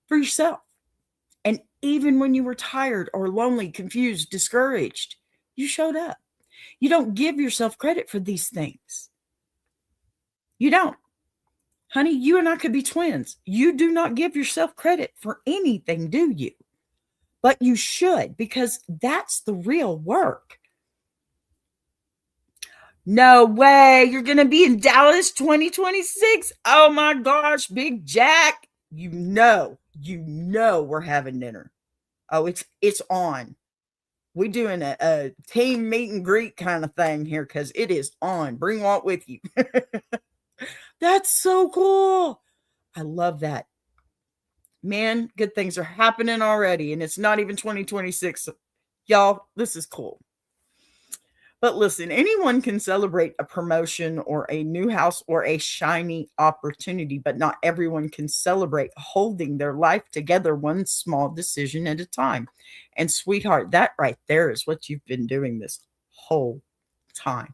for yourself. And even when you were tired or lonely, confused, discouraged, you showed up. You don't give yourself credit for these things. You don't. Honey, you and I could be twins. You do not give yourself credit for anything, do you? But you should, because that's the real work. No way. You're going to be in Dallas 2026. Oh my gosh, Big Jack. You know we're having dinner. Oh, it's on. We're doing a team meet and greet kind of thing here because it is on. Bring Walt with you. That's so cool. I love that. Man, good things are happening already, and it's not even 2026. Y'all, this is cool. But listen, anyone can celebrate a promotion or a new house or a shiny opportunity, but not everyone can celebrate holding their life together one small decision at a time. And sweetheart, that right there is what you've been doing this whole time.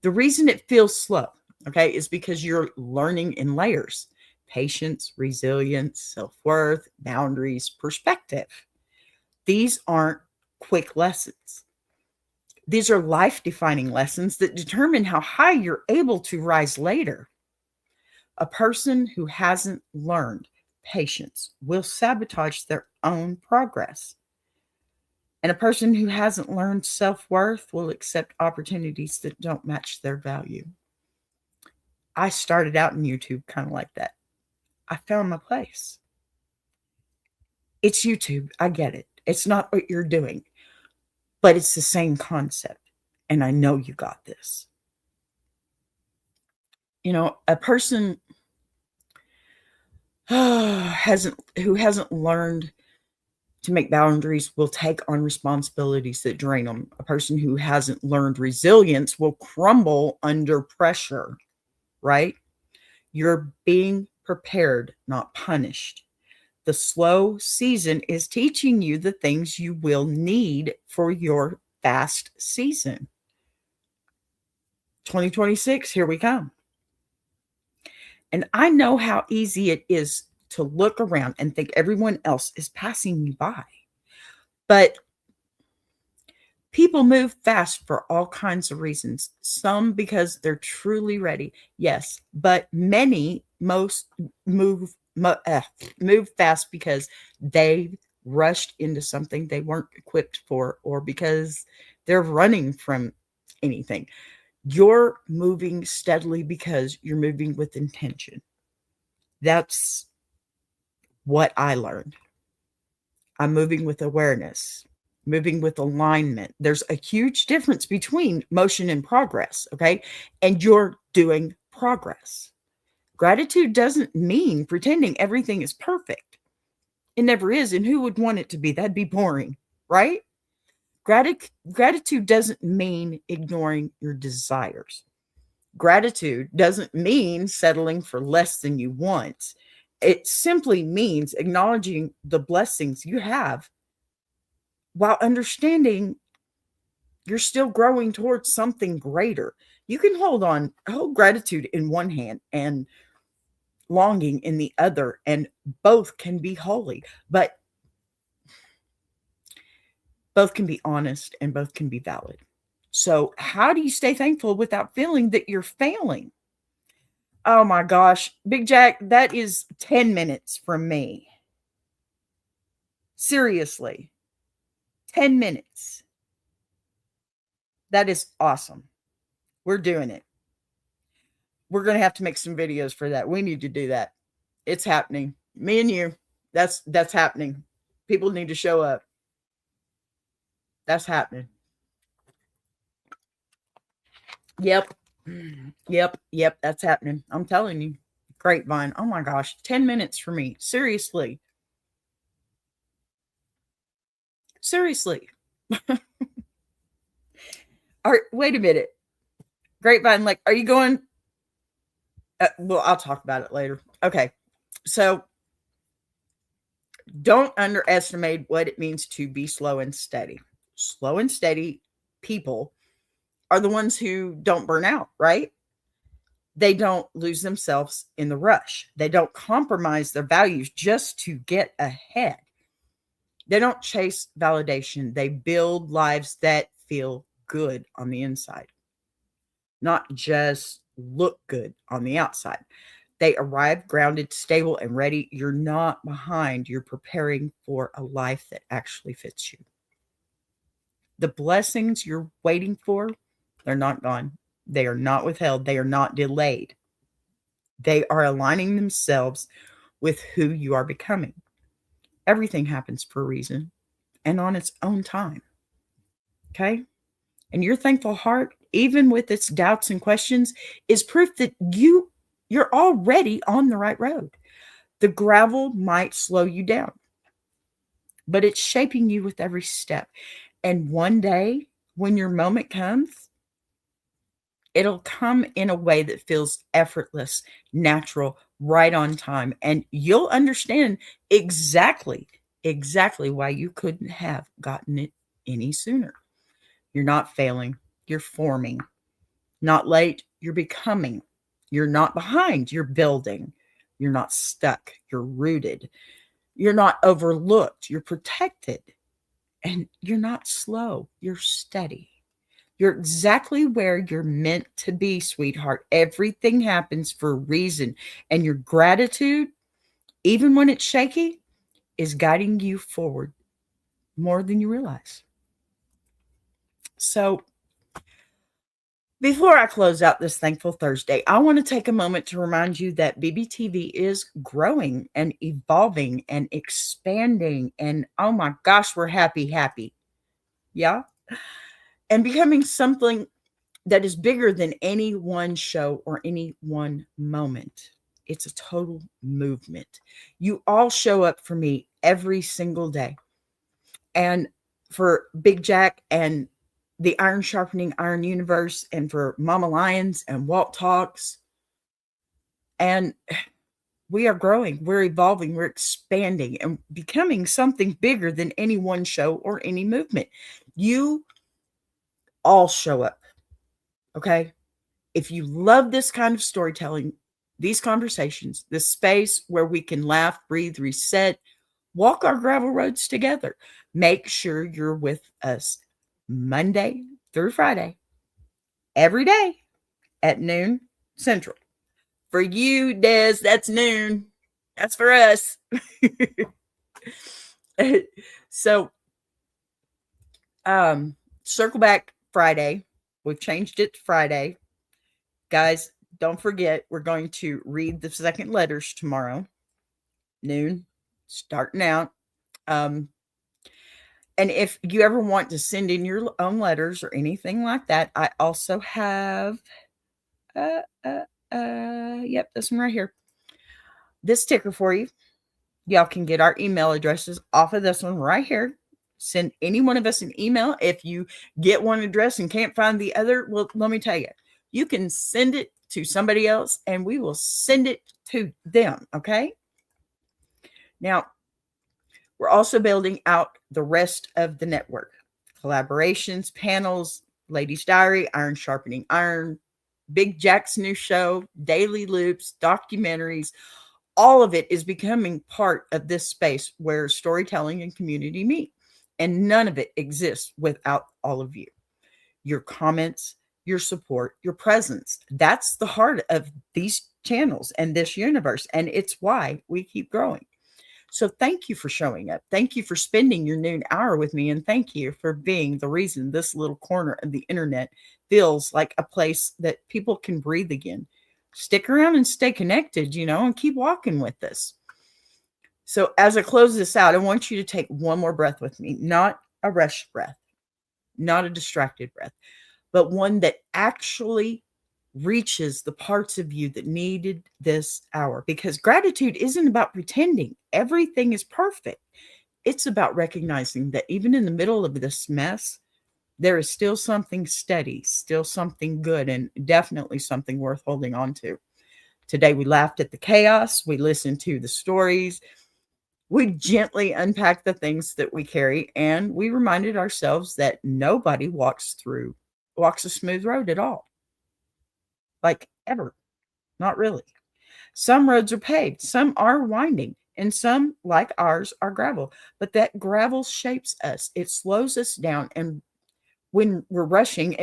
The reason it feels slow, okay, is because you're learning in layers: patience, resilience, self worth, boundaries, perspective. These aren't quick lessons. These are life defining lessons that determine how high you're able to rise later. A person who hasn't learned patience will sabotage their own progress. And a person who hasn't learned self worth will accept opportunities that don't match their value. I started out in YouTube kind of like that. I found my place. It's YouTube. I get it. It's not what you're doing, but it's the same concept. And I know you got this. You know, a person who hasn't learned to make boundaries will take on responsibilities that drain them. A person who hasn't learned resilience will crumble under pressure, right? You're being prepared, not punished. The slow season is teaching you the things you will need for your fast season. 2026, here we come. And I know how easy it is to look around and think everyone else is passing you by. But people move fast for all kinds of reasons. Some because they're truly ready. Yes, but most move fast because they rushed into something they weren't equipped for, or because they're running from anything. You're moving steadily because you're moving with intention. That's what I learned. I'm moving with awareness, moving with alignment. There's a huge difference between motion and progress, okay? And you're doing progress. Gratitude doesn't mean pretending everything is perfect. It never is. And who would want it to be? That'd be boring, right? Gratitude doesn't mean ignoring your desires. Gratitude doesn't mean settling for less than you want. It simply means acknowledging the blessings you have while understanding you're still growing towards something greater. You can hold gratitude in one hand and longing in the other, and both can be holy, but both can be honest and both can be valid. So, how do you stay thankful without feeling that you're failing? Oh my gosh, Big Jack, that is 10 minutes from me. Seriously, 10 minutes. That is awesome. We're doing it. We're going to have to make some videos for that. We need to do that. It's happening. Me and you. That's happening. People need to show up. That's happening. Yep. Yep. That's happening. I'm telling you. Grapevine. Oh my gosh. 10 minutes for me. Seriously. All right, wait a minute. Grapevine, like, are you going? Well, I'll talk about it later. Okay. So don't underestimate what it means to be slow and steady. Slow and steady people are the ones who don't burn out, right? They don't lose themselves in the rush. They don't compromise their values just to get ahead. They don't chase validation. They build lives that feel good on the inside, not just look good on the outside. They arrive grounded, stable, and ready. You're not behind. You're preparing for a life that actually fits you. The blessings you're waiting for, they're not gone. They are not withheld. They are not delayed. They are aligning themselves with who you are becoming. Everything happens for a reason and on its own time. Okay? And your thankful heart, even with its doubts and questions, is proof that you're already on the right road. The gravel might slow you down, but it's shaping you with every step. And one day, when your moment comes, it'll come in a way that feels effortless, natural, right on time. And you'll understand exactly why you couldn't have gotten it any sooner. You're not failing, you're forming. Not late, you're becoming. You're not behind, you're building. You're not stuck, you're rooted. You're not overlooked, you're protected. And you're not slow, you're steady. You're exactly where you're meant to be, sweetheart. Everything happens for a reason. And your gratitude, even when it's shaky, is guiding you forward more than you realize. So, before I close out this Thankful Thursday, I want to take a moment to remind you that BBTV is growing and evolving and expanding. And oh my gosh, we're happy. Yeah. And becoming something that is bigger than any one show or any one moment. It's a total movement. You all show up for me every single day. And for Big Jack and the Iron Sharpening Iron Universe, and for Mama Lions and Walt Talks. And we are growing, we're evolving, we're expanding and becoming something bigger than any one show or any movement. You all show up. Okay. If you love this kind of storytelling, these conversations, this space where we can laugh, breathe, reset, walk our gravel roads together, make sure you're with us Monday through Friday, every day at noon Central. For you, Des, that's noon. That's for us. So, circle back Friday. We've changed it to Friday. Guys, don't forget, we're going to read the second letters tomorrow, noon, starting out. And if you ever want to send in your own letters or anything like that, I also have, yep, this one right here. This ticker for you. Y'all can get our email addresses off of this one right here. Send any one of us an email. If you get one address and can't find the other, well, let me tell you, you can send it to somebody else and we will send it to them. Okay. Now, we're also building out the rest of the network. Collaborations, panels, Ladies Diary, Iron Sharpening Iron, Big Jack's new show, daily loops, documentaries. All of it is becoming part of this space where storytelling and community meet. And none of it exists without all of you. Your comments, your support, your presence. That's the heart of these channels and this universe. And it's why we keep growing. So thank you for showing up. Thank you for spending your noon hour with me. And thank you for being the reason this little corner of the internet feels like a place that people can breathe again. Stick around and stay connected, and keep walking with us. So as I close this out, I want you to take one more breath with me, not a rushed breath, not a distracted breath, but one that actually reaches the parts of you that needed this hour. Because gratitude isn't about pretending everything is perfect. It's about recognizing that even in the middle of this mess, there is still something steady, still something good, and definitely something worth holding on to. Today, we laughed at the chaos. We listened to the stories. We gently unpacked the things that we carry, and we reminded ourselves that nobody walks a smooth road at all. Like ever. Not really. Some roads are paved, some are winding, and some, like ours, are gravel. But that gravel shapes us. It slows us down, and when we're rushing,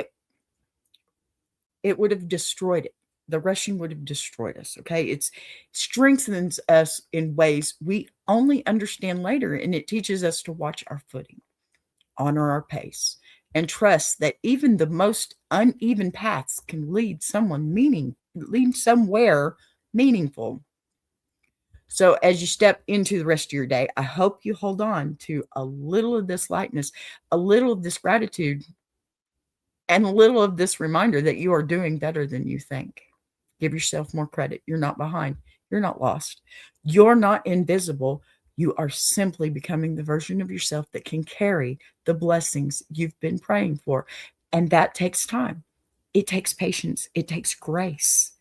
it would have destroyed it. The rushing would have destroyed us. Okay. It strengthens us in ways we only understand later. And it teaches us to watch our footing, honor our pace, and trust that even the most uneven paths can lead somewhere meaningful. So as you step into the rest of your day, I hope you hold on to a little of this lightness, a little of this gratitude, and a little of this reminder that you are doing better than you think. Give yourself more credit. You're not behind. You're not lost. You're not invisible. You are simply becoming the version of yourself that can carry the blessings you've been praying for. And that takes time. It takes patience. It takes grace,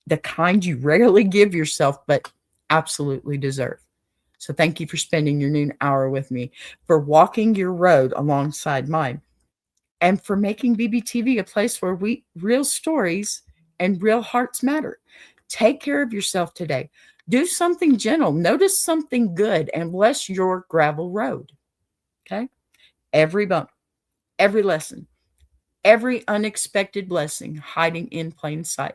the kind you rarely give yourself, but absolutely deserve. So thank you for spending your noon hour with me, for walking your road alongside mine, and for making BBTV a place where real stories and real hearts matter. Take care of yourself today. Do something gentle. Notice something good and bless your gravel road. Okay? Every bump, every lesson, every unexpected blessing hiding in plain sight.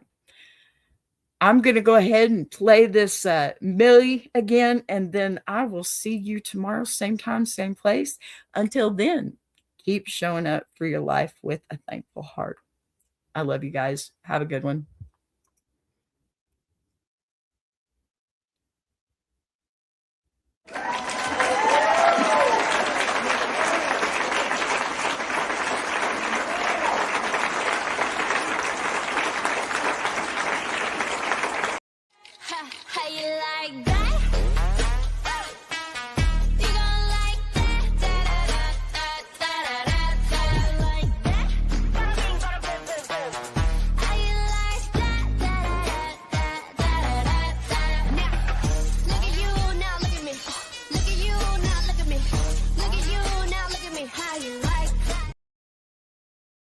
I'm going to go ahead and play this Millie again, and then I will see you tomorrow, same time, same place. Until then, keep showing up for your life with a thankful heart. I love you guys. Have a good one.